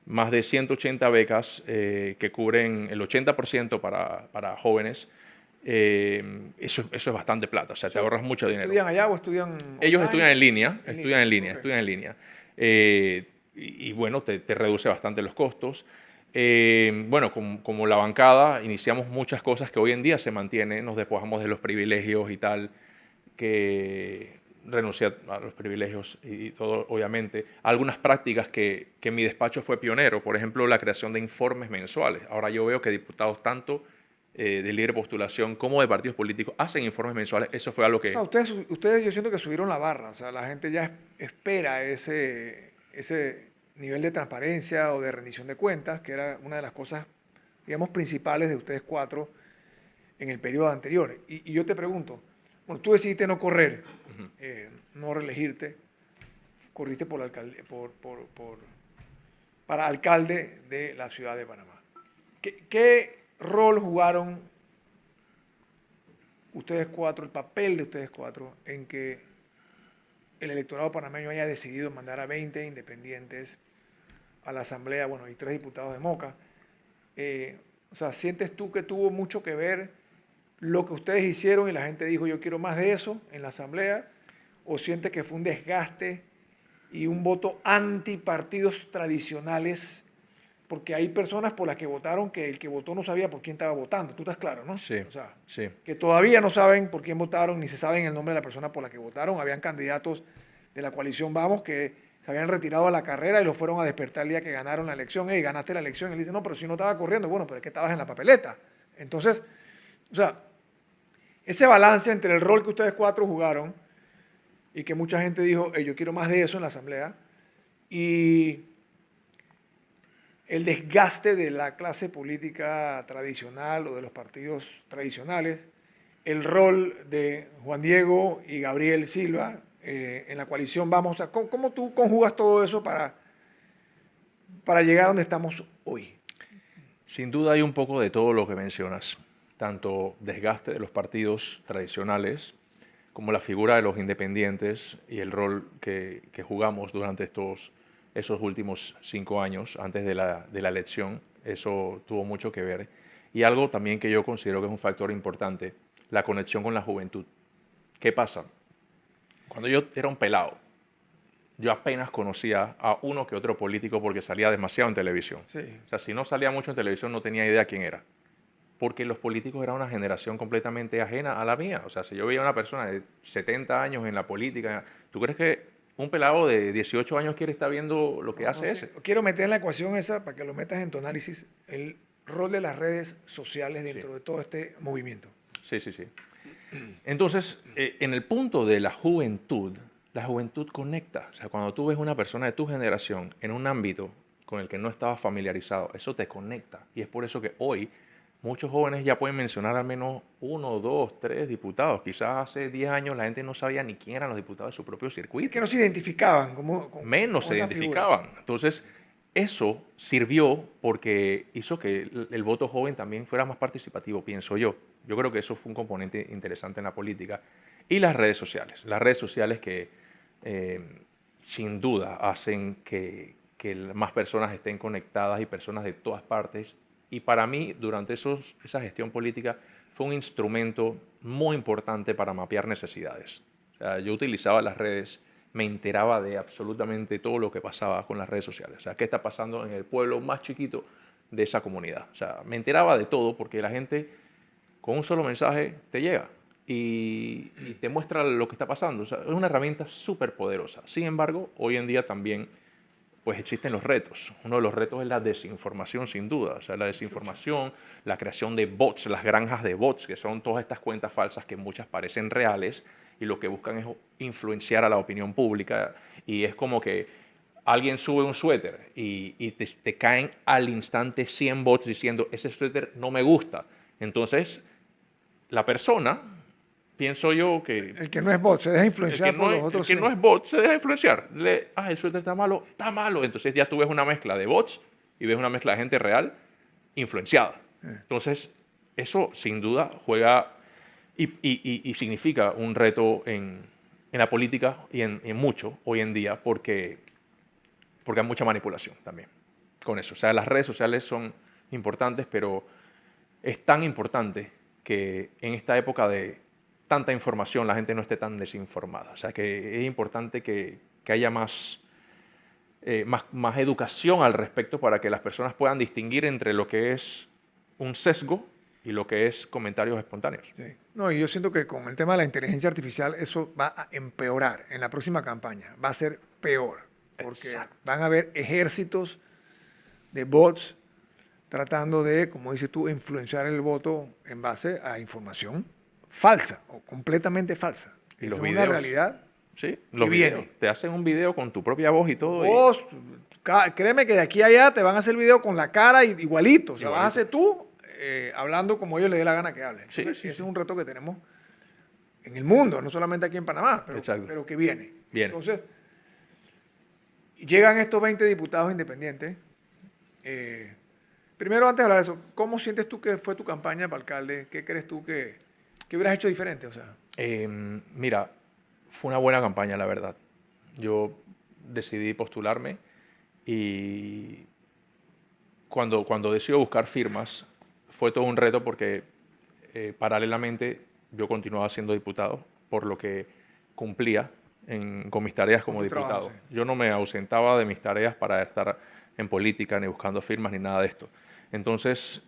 Más de 180 becas que cubren el 80% para jóvenes. Eso es bastante plata, o sea, te ahorras mucho dinero. ¿Estudian allá o estudian Ellos online? estudian en línea, En estudian en línea, ok. estudian en línea. Y bueno, te reduce bastante los costos. Bueno, como la bancada, iniciamos muchas cosas que hoy en día se mantienen, nos despojamos de los privilegios y tal, que renunciar a los privilegios y todo, obviamente. Algunas prácticas que mi despacho fue pionero, por ejemplo, la creación de informes mensuales. Ahora yo veo que diputados tanto de libre postulación como de partidos políticos hacen informes mensuales. Eso fue algo O sea, que... ustedes yo siento que subieron la barra, o sea, la gente ya espera ese nivel de transparencia o de rendición de cuentas, que era una de las cosas, digamos, principales de ustedes cuatro en el periodo anterior. Y yo te pregunto, bueno, tú decidiste no correr, no reelegirte, corriste por para alcalde de la ciudad de Panamá. ¿Qué rol jugaron ustedes cuatro, el papel de ustedes cuatro, en que el electorado panameño haya decidido mandar a 20 independientes a la asamblea? Bueno, y 3 diputados de Moca. O sea, ¿sientes tú que tuvo mucho que ver lo que ustedes hicieron y la gente dijo yo quiero más de eso en la asamblea? ¿O sientes que fue un desgaste y un voto anti partidos tradicionales? Porque hay personas por las que votaron que el que votó no sabía por quién estaba votando. Tú estás claro, ¿no? Sí, O sea, sí. que todavía no saben por quién votaron, ni se saben el nombre de la persona por la que votaron. Habían candidatos de la coalición Vamos que se habían retirado a la carrera y los fueron a despertar el día que ganaron la elección. Hey, ganaste la elección. Y él dice, no, pero si no estaba corriendo. Bueno, pero es que estabas en la papeleta. Entonces, o sea, ese balance entre el rol que ustedes cuatro jugaron y que mucha gente dijo, hey, yo quiero más de eso en la asamblea, y el desgaste de la clase política tradicional o de los partidos tradicionales, el rol de Juan Diego y Gabriel Silva en la coalición Vamos. O sea, ¿cómo tú conjugas todo eso para llegar a donde estamos hoy? Sin duda hay un poco de todo lo que mencionas, tanto desgaste de los partidos tradicionales como la figura de los independientes y el rol que jugamos durante esos últimos 5 años antes de la elección. Eso tuvo mucho que ver. Y algo también que yo considero que es un factor importante, la conexión con la juventud. ¿Qué pasa? Cuando yo era un pelado, yo apenas conocía a uno que otro político porque salía demasiado en televisión. Sí. O sea, si no salía mucho en televisión no tenía idea quién era. Porque los políticos eran una generación completamente ajena a la mía. O sea, si yo veía a una persona de 70 años en la política, ¿tú crees que un pelado de 18 años quiere estar viendo lo que hace No ese? sé. Quiero meter en la ecuación esa, para que lo metas en tu análisis, el rol de las redes sociales Sí, dentro de todo este movimiento. sí, sí, sí. Entonces, en el punto de la juventud conecta. O sea, cuando tú ves una persona de tu generación en un ámbito con el que no estabas familiarizado, eso te conecta. Y es por eso que hoy muchos jóvenes ya pueden mencionar al menos 1, 2, 3 diputados. Quizás hace 10 años la gente no sabía ni quién eran los diputados de su propio Es circuito. que no se identificaban Menos con se esas figuras. identificaban. Entonces, eso sirvió porque hizo que el voto joven también fuera más participativo, pienso yo. Yo creo que eso fue un componente interesante en la política. Y las redes sociales. Las redes sociales que sin duda hacen que más personas estén conectadas y personas de todas partes. Y para mí, durante esa gestión política, fue un instrumento muy importante para mapear necesidades. O sea, yo utilizaba las redes, me enteraba de absolutamente todo lo que pasaba con las redes sociales. O sea, qué está pasando en el pueblo más chiquito de esa comunidad. O sea, me enteraba de todo porque la gente con un solo mensaje te llega y te muestra lo que está pasando. O sea, es una herramienta súper poderosa. Sin embargo, hoy en día también pues existen los retos. Uno de los retos es la desinformación, sin duda. O sea, la desinformación, la creación de bots, las granjas de bots, que son todas estas cuentas falsas que muchas parecen reales y lo que buscan es influenciar a la opinión pública. Y es como que alguien sube un suéter y te caen al instante 100 bots diciendo, ese suéter no me gusta. Entonces, la persona, pienso yo que El que no es bot, se deja influenciar por los el otros que no 100. es bot se deja influenciar. El suéter está malo. Entonces ya tú ves una mezcla de bots y ves una mezcla de gente real influenciada. Entonces, eso sin duda juega y significa un reto en la política y en mucho hoy en día porque hay mucha manipulación también con eso. O sea, las redes sociales son importantes, pero es tan importante que en esta época de tanta información la gente no esté tan desinformada. O sea, que es importante que haya más educación al respecto para que las personas puedan distinguir entre lo que es un sesgo y lo que es comentarios espontáneos. Sí. No, y yo siento que con el tema de la inteligencia artificial eso va a empeorar en la próxima campaña. Va a ser peor. Porque Exacto. van a haber ejércitos de bots tratando de, como dices tú, influenciar el voto en base a información falsa o completamente falsa. Y Esa los es una videos. realidad. Sí, Y los viene. videos. Te hacen un video con tu propia voz y todo. Vos, créeme que de aquí a allá te van a hacer video con la cara igualito. O sea, vas a Igualito. ser tú hablando como ellos les dé la gana que hablen. Sí, Entonces, sí, ese sí. es un reto que tenemos en el mundo, no solamente aquí en Panamá, Exacto. pero que viene. Viene. Entonces, llegan estos 20 diputados independientes. Primero, antes de hablar de eso, ¿cómo sientes tú que fue tu campaña para alcalde? ¿Qué crees tú que hubieras hecho diferente? O sea, Mira, fue una buena campaña, la verdad. Yo decidí postularme y cuando decidí buscar firmas fue todo un reto porque paralelamente yo continuaba siendo diputado, por lo que cumplía con mis tareas como tu trabajo, diputado. Yo no me ausentaba de mis tareas para estar en política, ni buscando firmas, ni nada de esto. Entonces,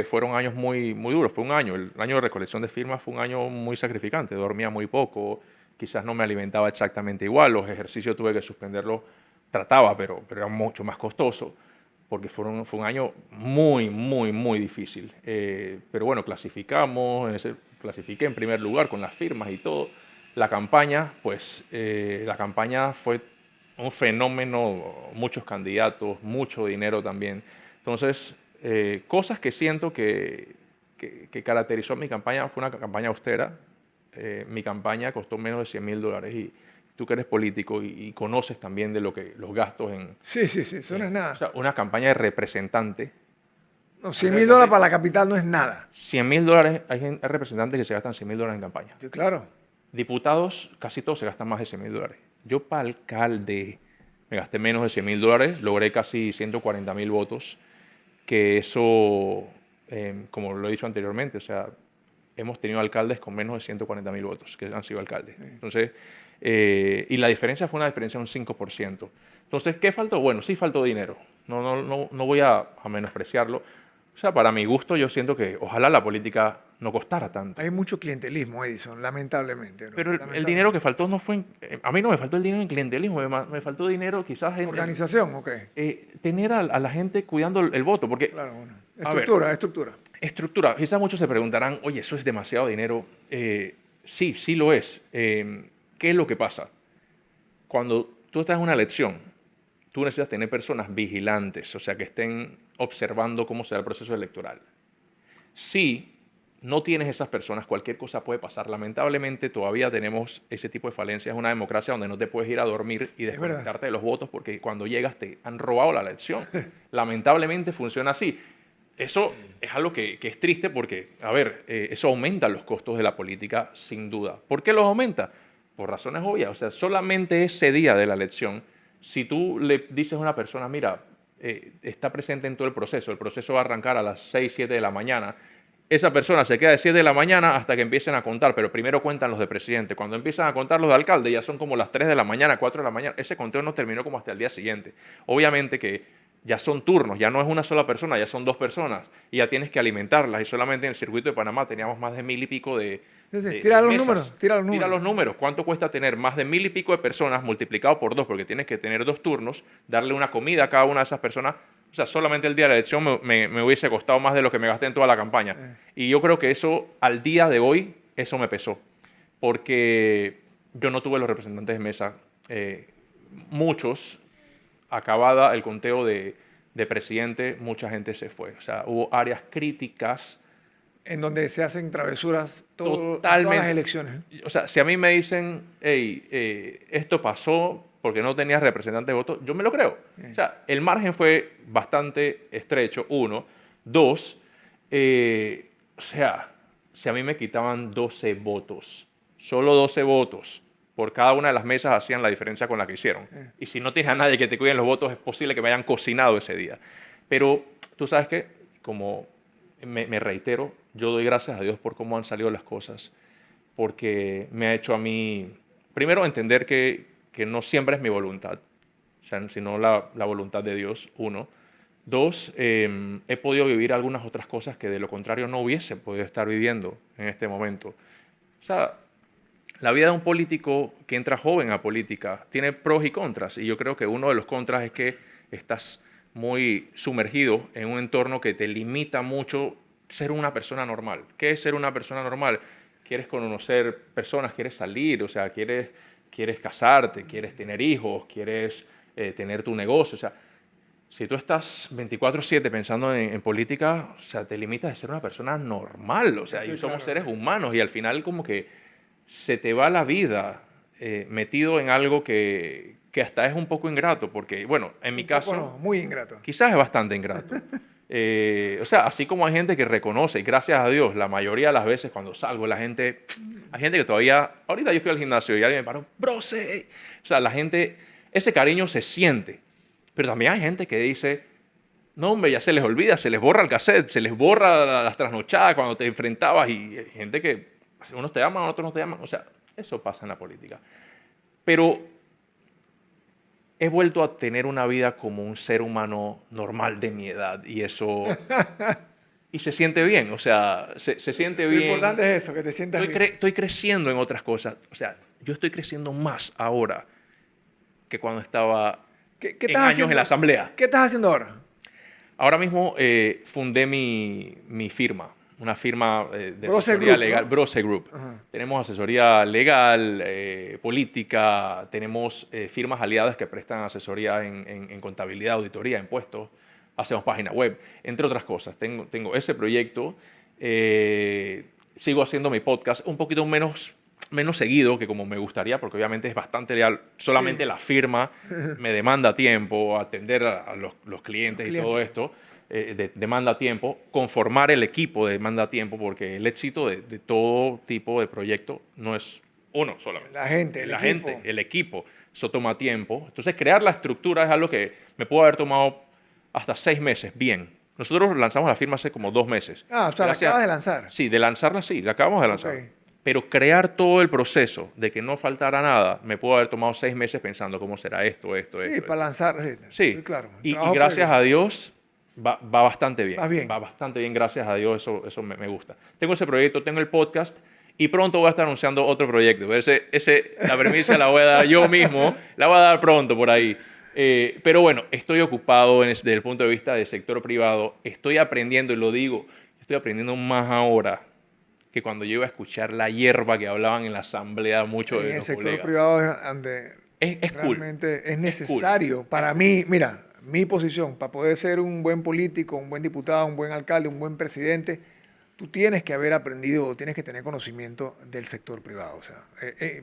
fueron años muy, muy duros. Fue un año, el año de recolección de firmas fue un año muy sacrificante. Dormía muy poco, quizás no me alimentaba exactamente igual, los ejercicios tuve que suspenderlos, trataba, pero era mucho más costoso, porque fue un año muy, muy, muy difícil. Pero bueno, clasifiqué en primer lugar con las firmas y todo. La campaña, pues, la campaña fue un fenómeno, muchos candidatos, mucho dinero también. Entonces, cosas que siento que caracterizó mi campaña, fue una campaña austera. Mi campaña costó menos de $100,000 y tú que eres político y conoces también de los gastos en... sí, eso no es O nada. sea, una campaña de representante. No, $100,000 para la capital no es nada. $100,000, hay representantes que se gastan $100,000 en campaña. Sí, claro. Diputados, casi todos se gastan más de $100,000. Yo para alcalde me gasté menos de $100,000, logré casi 140,000 votos, que eso, como lo he dicho anteriormente, o sea, hemos tenido alcaldes con menos de 140,000 votos que han sido alcaldes. Entonces, y la diferencia fue una diferencia de un 5%. Entonces, ¿qué faltó? Bueno, sí faltó dinero. No voy a menospreciarlo. O sea, para mi gusto, yo siento que ojalá la política no costara tanto. Hay mucho clientelismo, Edison, lamentablemente. ¿no? Pero el Lamentablemente. dinero que faltó no fue... a mí no me faltó el dinero en clientelismo, me faltó dinero quizás en... Organización, ok. tener a la gente cuidando el voto, porque... Claro, bueno. A ver. Estructura. Estructura. Quizás muchos se preguntarán, oye, eso es demasiado dinero. Sí lo es. ¿Qué es lo que pasa? Cuando tú estás en una elección, tú necesitas tener personas vigilantes, o sea, que estén observando cómo se da el proceso electoral. Si no tienes esas personas, cualquier cosa puede pasar. Lamentablemente todavía tenemos ese tipo de falencias. Es una democracia donde no te puedes ir a dormir y desconectarte de los votos porque cuando llegas te han robado la elección. Lamentablemente funciona así. Eso es algo que es triste porque, a ver, eso aumenta los costos de la política sin duda. ¿Por qué los aumenta? Por razones obvias. O sea, solamente ese día de la elección, si tú le dices a una persona, mira, está presente en todo el proceso va a arrancar a las 6, 7 de la mañana, esa persona se queda de 7 de la mañana hasta que empiecen a contar, pero primero cuentan los de presidente. Cuando empiezan a contar los de alcalde ya son como las 3 de la mañana, 4 de la mañana. Ese conteo no terminó como hasta el día siguiente. Obviamente que ya son turnos, ya no es una sola persona, ya son 2 personas y ya tienes que alimentarlas. Y solamente en el circuito de Panamá teníamos más de 1,000 y pico de Tira los mesas. números, tira los números. Tira los números. ¿Cuánto cuesta tener más de 1,000 y pico de personas multiplicado por 2? Porque tienes que tener 2 turnos, darle una comida a cada una de esas personas. O sea, solamente el día de la elección me hubiese costado más de lo que me gasté en toda la campaña. Y yo creo que eso, al día de hoy, eso me pesó. Porque yo no tuve los representantes de mesa. Muchos, acabada el conteo de presidente, mucha gente se fue. O sea, hubo áreas críticas. En donde se hacen travesuras todas Totalmente. las elecciones. O sea, si a mí me dicen, hey, esto pasó porque no tenías representante de voto, yo me lo creo. O sea, el margen fue bastante estrecho, 1. 2, o sea, si a mí me quitaban 12 votos, solo 12 votos, por cada una de las mesas hacían la diferencia con la que hicieron. Y si no tienes a nadie que te cuide los votos, es posible que me hayan cocinado ese día. Pero tú sabes que, como me reitero, yo doy gracias a Dios por cómo han salido las cosas, porque me ha hecho a mí, primero, entender que no siempre es mi voluntad, o sea, sino la voluntad de Dios, uno. Dos, he podido vivir algunas otras cosas que de lo contrario no hubiese podido estar viviendo en este momento. O sea, la vida de un político que entra joven a política tiene pros y contras, y yo creo que uno de los contras es que estás muy sumergido en un entorno que te limita mucho ser una persona normal. ¿Qué es ser una persona normal? Quieres conocer personas, quieres salir, o sea, quieres casarte, quieres tener hijos, quieres tener tu negocio, o sea, si tú estás 24/7 pensando en política, o sea, te limitas a ser una persona normal, o sea, Sí, y somos claro. seres humanos y al final como que se te va la vida metido en algo que hasta es un poco ingrato, porque, bueno, en mi Un poco caso, no, muy ingrato. quizás es bastante ingrato. O sea, así como hay gente que reconoce, y gracias a Dios, la mayoría de las veces cuando salgo, hay gente que todavía, ahorita yo fui al gimnasio y alguien me paró, brose, o sea, la gente, ese cariño se siente, pero también hay gente que dice, no, hombre, ya se les olvida, se les borra el cassette, se les borra las trasnochadas cuando te enfrentabas y hay gente que unos te aman, otros no te aman. O sea, eso pasa en la política. Pero he vuelto a tener una vida como un ser humano normal de mi edad y eso... Y se siente bien, o sea, se siente Lo bien. importante es eso, que te sientas bien. Estoy creciendo en otras cosas. O sea, yo estoy creciendo más ahora que cuando estaba ¿Qué en estás años haciendo? en la asamblea. ¿Qué estás haciendo ahora? Ahora mismo fundé mi firma, una firma de Brose asesoría Group, legal, ¿no? Brose Group. Ajá. Tenemos asesoría legal, política, tenemos firmas aliadas que prestan asesoría en contabilidad, auditoría, impuestos, hacemos página web, entre otras cosas. Tengo ese proyecto, sigo haciendo mi podcast un poquito menos seguido que como me gustaría, porque obviamente es bastante leal. Solamente Sí. la firma me demanda tiempo, atender a los clientes y todo esto demanda tiempo, conformar el equipo demanda tiempo, porque el éxito de todo tipo de proyecto no es uno solamente. La gente, el equipo. El equipo, eso toma tiempo. Entonces crear la estructura es algo que me pudo haber tomado hasta 6 meses, bien. Nosotros lanzamos la firma hace como 2 meses. Ah, o sea, la acabas de lanzar. Sí, de lanzarla sí, la acabamos de lanzar. Ok. Pero crear todo el proceso de que no faltara nada, me pudo haber tomado 6 meses pensando cómo será esto. Sí, para lanzar. Sí, Sí, claro. y Trabajo gracias previo. a Dios va bastante bien. Vas bien. Va bastante bien, gracias a Dios, eso me gusta. Tengo ese proyecto, tengo el podcast y pronto voy a estar anunciando otro proyecto. La premisa la voy a dar yo mismo, la voy a dar pronto por ahí. Pero bueno, estoy ocupado desde el punto de vista del sector privado, estoy aprendiendo, y lo digo, estoy aprendiendo más ahora que cuando yo iba a escuchar la hierba que hablaban en la asamblea muchos de En el los sector colegas. privado es donde Es cool. realmente es necesario. Para mí, mira, mi posición, para poder ser un buen político, un buen diputado, un buen alcalde, un buen presidente, tú tienes que haber aprendido, tienes que tener conocimiento del sector privado. O sea,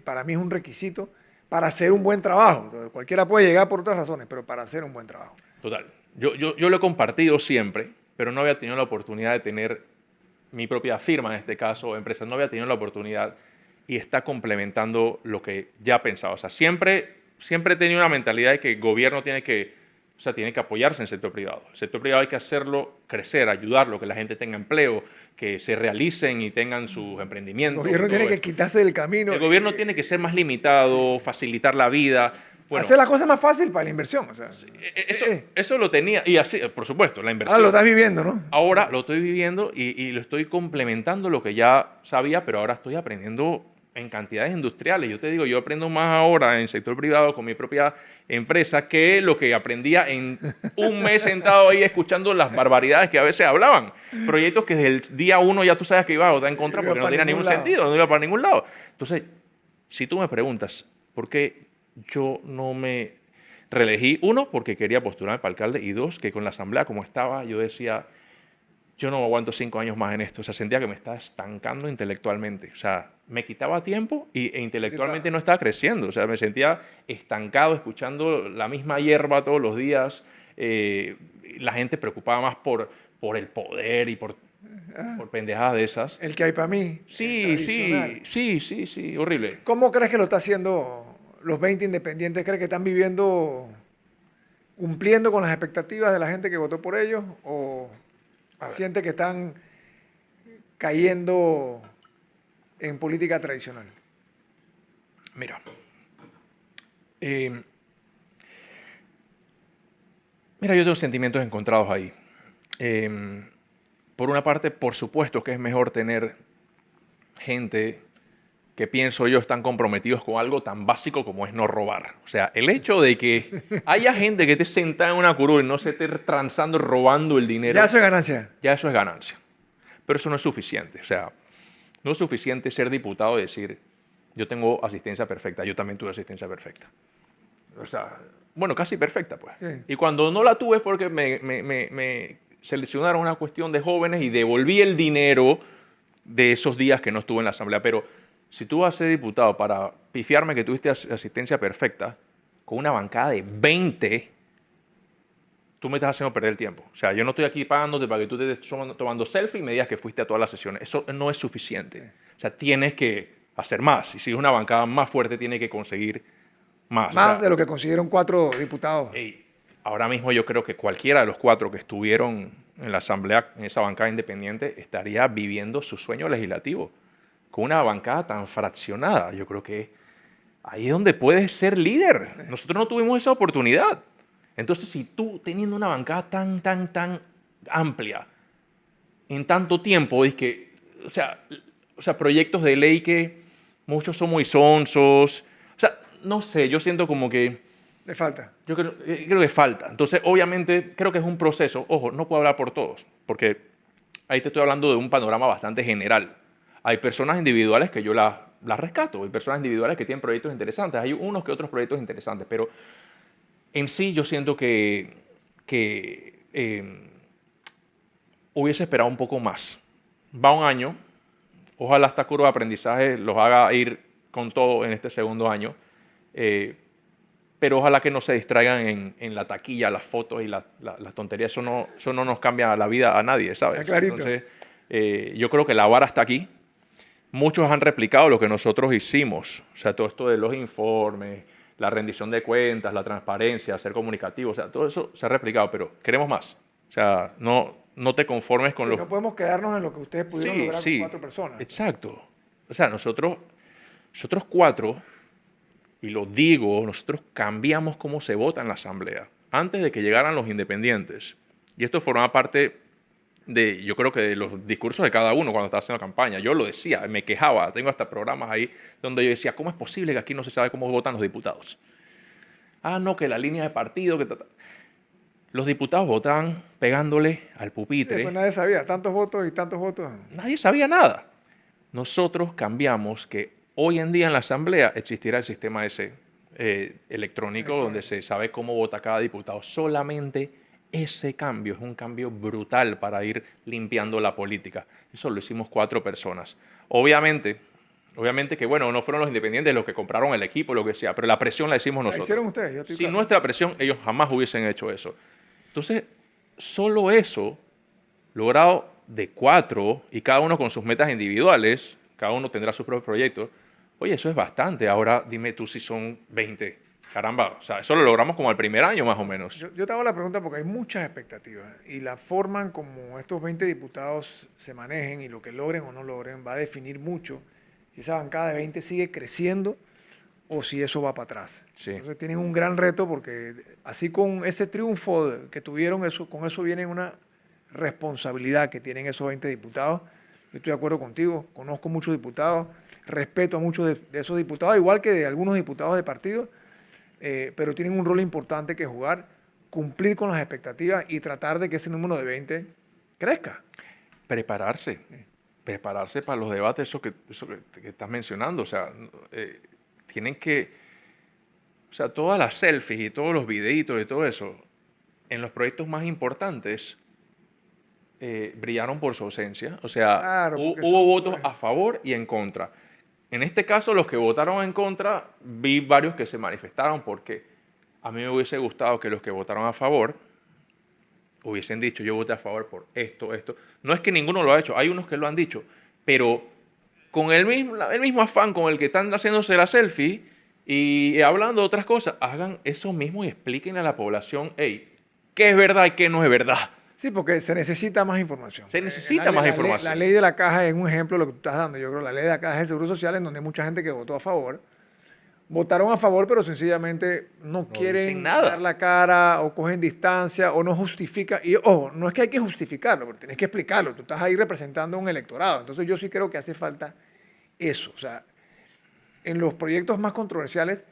para mí es un requisito para hacer un buen trabajo. Entonces, cualquiera puede llegar por otras razones, pero para hacer un buen trabajo. Total. Yo lo he compartido siempre, pero no había tenido la oportunidad de tener mi propia firma, en este caso, empresa, no había tenido la oportunidad y está complementando lo que ya pensaba. O sea, siempre he tenido una mentalidad de que el gobierno tiene que apoyarse en el sector privado. El sector privado hay que hacerlo crecer, ayudarlo, que la gente tenga empleo, que se realicen y tengan sus El emprendimientos. gobierno tiene que quitarse del camino. El gobierno tiene que ser más limitado, facilitar la vida. Bueno, hacer la cosa más fácil para la inversión. O sea, eso lo tenía, y así, por supuesto, la inversión. ahora lo estás viviendo, ¿no? Ahora lo estoy viviendo y lo estoy complementando lo que ya sabía, pero ahora estoy aprendiendo en cantidades industriales. Yo te digo, yo aprendo más ahora en el sector privado con mi propia empresa que lo que aprendía en un mes sentado ahí escuchando las barbaridades que a veces hablaban. Proyectos que desde el día 1 ya tú sabes que iba a votar en contra Iba porque no para tenía ningún ningún lado. sentido, no iba para ningún lado. Entonces, si tú me preguntas, ¿por qué yo no me reelegí? Uno, porque quería postularme para alcalde, y dos, que con la asamblea como estaba, yo decía, yo no aguanto 5 años más en esto. O sea, sentía que me estaba estancando intelectualmente. O sea, me quitaba tiempo e intelectualmente no estaba creciendo. O sea, me sentía estancado escuchando la misma hierba todos los días. La gente preocupada más por el poder y por pendejadas de esas. El que hay para mí. Sí, horrible. ¿Cómo crees que lo está haciendo los 20 independientes? ¿Crees que están viviendo, cumpliendo con las expectativas de la gente que votó por ellos? ¿O siente que están cayendo en política tradicional? Mira, yo tengo sentimientos encontrados ahí. Por una parte, por supuesto que es mejor tener gente que pienso yo están comprometidos con algo tan básico como es no robar. O sea, el hecho de que haya gente que esté sentada en una curul y no se esté transando, robando el dinero. Ya eso es ganancia. Ya eso es ganancia. Pero eso no es suficiente. O sea, no es suficiente ser diputado y decir, yo tengo asistencia perfecta, yo también tuve asistencia perfecta. O sea, bueno, casi perfecta, pues. Sí. Y cuando no la tuve fue porque me seleccionaron una cuestión de jóvenes y devolví el dinero de esos días que no estuve en la asamblea. Pero si tú vas a ser diputado para pifiarme que tuviste asistencia perfecta, con una bancada de 20, tú me estás haciendo perder el tiempo. O sea, yo no estoy aquí pagándote para que tú te estés tomando selfie y me digas que fuiste a todas las sesiones. Eso no es suficiente. O sea, tienes que hacer más. Y si es una bancada más fuerte, tiene que conseguir más. Más O sea, de lo que consiguieron 4 diputados. hey, ahora mismo yo creo que cualquiera de los 4 que estuvieron en la asamblea, en esa bancada independiente, estaría viviendo su sueño legislativo. Con una bancada tan fraccionada, yo creo que ahí es donde puedes ser líder. Nosotros no tuvimos esa oportunidad. Entonces, si tú teniendo una bancada tan amplia en tanto tiempo, es que, o sea, proyectos de ley que muchos son muy sonsos, o sea, no sé, yo siento como que Le falta. yo creo que falta. Entonces, obviamente, creo que es un proceso. Ojo, no puedo hablar por todos, porque ahí te estoy hablando de un panorama bastante general. Hay personas individuales que yo las rescato, hay personas individuales que tienen proyectos interesantes, hay unos que otros proyectos interesantes, pero en sí yo siento que hubiese esperado un poco más. Va un año, ojalá esta curva de aprendizaje los haga ir con todo en este segundo año, pero ojalá que no se distraigan en la taquilla, las fotos y las tonterías. Eso no nos cambia la vida a nadie, ¿sabes? Está clarito. Entonces, yo creo que la vara está aquí. Muchos han replicado lo que nosotros hicimos. O sea, todo esto de los informes, la rendición de cuentas, la transparencia, ser comunicativo. O sea, todo eso se ha replicado, pero queremos más. O sea, no te conformes con Sí, no podemos quedarnos en lo que ustedes pudieron lograr con 4 personas. Exacto. O sea, nosotros 4, y lo digo, nosotros cambiamos cómo se vota en la asamblea antes de que llegaran los independientes. Y esto formaba parte yo creo que de los discursos de cada uno cuando estaba haciendo campaña. Yo lo decía, me quejaba, tengo hasta programas ahí donde yo decía, ¿cómo es posible que aquí no se sabe cómo votan los diputados? Ah, no, que la línea de partido, que los diputados votaban pegándole al pupitre. Pues nadie sabía, tantos votos y tantos votos. Nadie sabía nada. Nosotros cambiamos que hoy en día en la asamblea existirá el sistema ese electrónico donde se sabe cómo vota cada diputado. Solamente ese cambio es un cambio brutal para ir limpiando la política. Eso lo hicimos 4 personas. Obviamente que, bueno, no fueron los independientes los que compraron el equipo, lo que sea, pero la presión la hicimos nosotros. La hicieron ustedes, yo estoy Sin claro. nuestra presión, ellos jamás hubiesen hecho eso. Entonces, solo eso, logrado de 4, y cada uno con sus metas individuales, cada uno tendrá sus propios proyectos. Oye, eso es bastante. Ahora dime tú si son 20. Caramba, o sea, eso lo logramos como al primer año más o menos. Yo te hago la pregunta porque hay muchas expectativas y la forma en como estos 20 diputados se manejen y lo que logren o no logren va a definir mucho si esa bancada de 20 sigue creciendo o si eso va para atrás. Sí. Entonces tienen un gran reto porque así con ese triunfo que tuvieron, con eso viene una responsabilidad que tienen esos 20 diputados. Yo estoy de acuerdo contigo, conozco muchos diputados, respeto a muchos de esos diputados, igual que de algunos diputados de partidos, pero tienen un rol importante que jugar, cumplir con las expectativas y tratar de que ese número de 20 crezca. Prepararse para los debates, eso que estás mencionando. O sea, tienen que, o sea, todas las selfies y todos los videitos y todo eso, en los proyectos más importantes, brillaron por su ausencia. O sea, Claro, porque hubo votos a favor y en contra. En este caso, los que votaron en contra, vi varios que se manifestaron porque a mí me hubiese gustado que los que votaron a favor hubiesen dicho, yo voté a favor por esto. No es que ninguno lo ha hecho, hay unos que lo han dicho, pero con el mismo afán con el que están haciéndose la selfie y hablando de otras cosas, hagan eso mismo y explíquenle a la población, hey, qué es verdad y qué no es verdad. Sí, porque se necesita más información. Se necesita más información. La ley de la caja es un ejemplo de lo que tú estás dando. Yo creo que la ley de la caja es el Seguro Social, en donde hay mucha gente que votó a favor. Votaron a favor, pero sencillamente no quieren dar la cara o cogen distancia o no justifican. Y ojo, no es que hay que justificarlo, pero tienes que explicarlo. Tú estás ahí representando a un electorado. Entonces yo sí creo que hace falta eso. O sea, en los proyectos más controversiales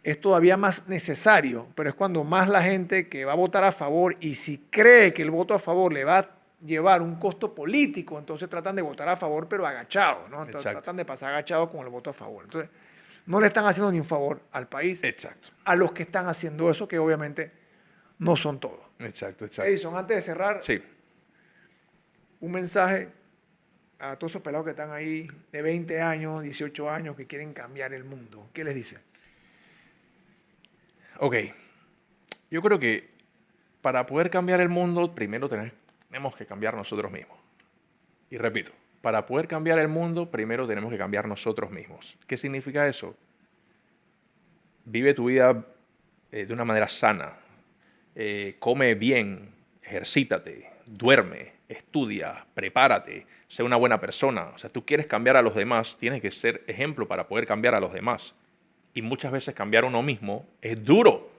es todavía más necesario, pero es cuando más la gente que va a votar a favor y si cree que el voto a favor le va a llevar un costo político, entonces tratan de votar a favor, pero agachados, ¿no? Entonces tratan de pasar agachados con el voto a favor. Entonces, no le están haciendo ni un favor al país. Exacto. A los que están haciendo eso, que obviamente no son todos. Exacto. Edison, antes de cerrar, sí, un mensaje a todos esos pelados que están ahí de 20 años, 18 años, que quieren cambiar el mundo. ¿Qué les dice? Ok. Yo creo que para poder cambiar el mundo, primero tenemos que cambiar nosotros mismos. Y repito, para poder cambiar el mundo, primero tenemos que cambiar nosotros mismos. ¿Qué significa eso? Vive tu vida de una manera sana. Come bien, ejercítate, duerme, estudia, prepárate, sé una buena persona. O sea, tú quieres cambiar a los demás, tienes que ser ejemplo para poder cambiar a los demás. Y muchas veces cambiar a uno mismo es duro.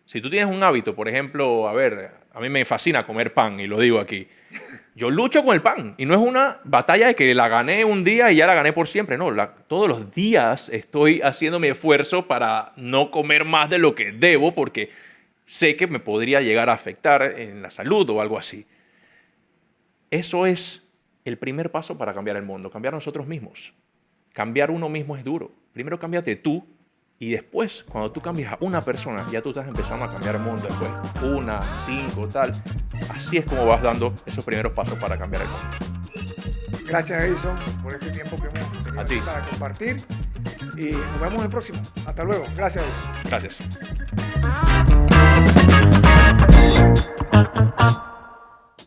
Si tú tienes un hábito, por ejemplo, a mí me fascina comer pan, y lo digo aquí. Yo lucho con el pan, y no es una batalla de que la gané un día y ya la gané por siempre. No, todos los días estoy haciendo mi esfuerzo para no comer más de lo que debo, porque sé que me podría llegar a afectar en la salud o algo así. Eso es el primer paso para cambiar el mundo, cambiar nosotros mismos. Cambiar uno mismo es duro. Primero cámbiate tú, y después, cuando tú cambias a una persona, ya tú estás empezando a cambiar el mundo después. 1, 5, tal. Así es como vas dando esos primeros pasos para cambiar el mundo. Gracias, Edison, por este tiempo que hemos tenido aquí para compartir. Y nos vemos en el próximo. Hasta luego. Gracias, Edison. Gracias.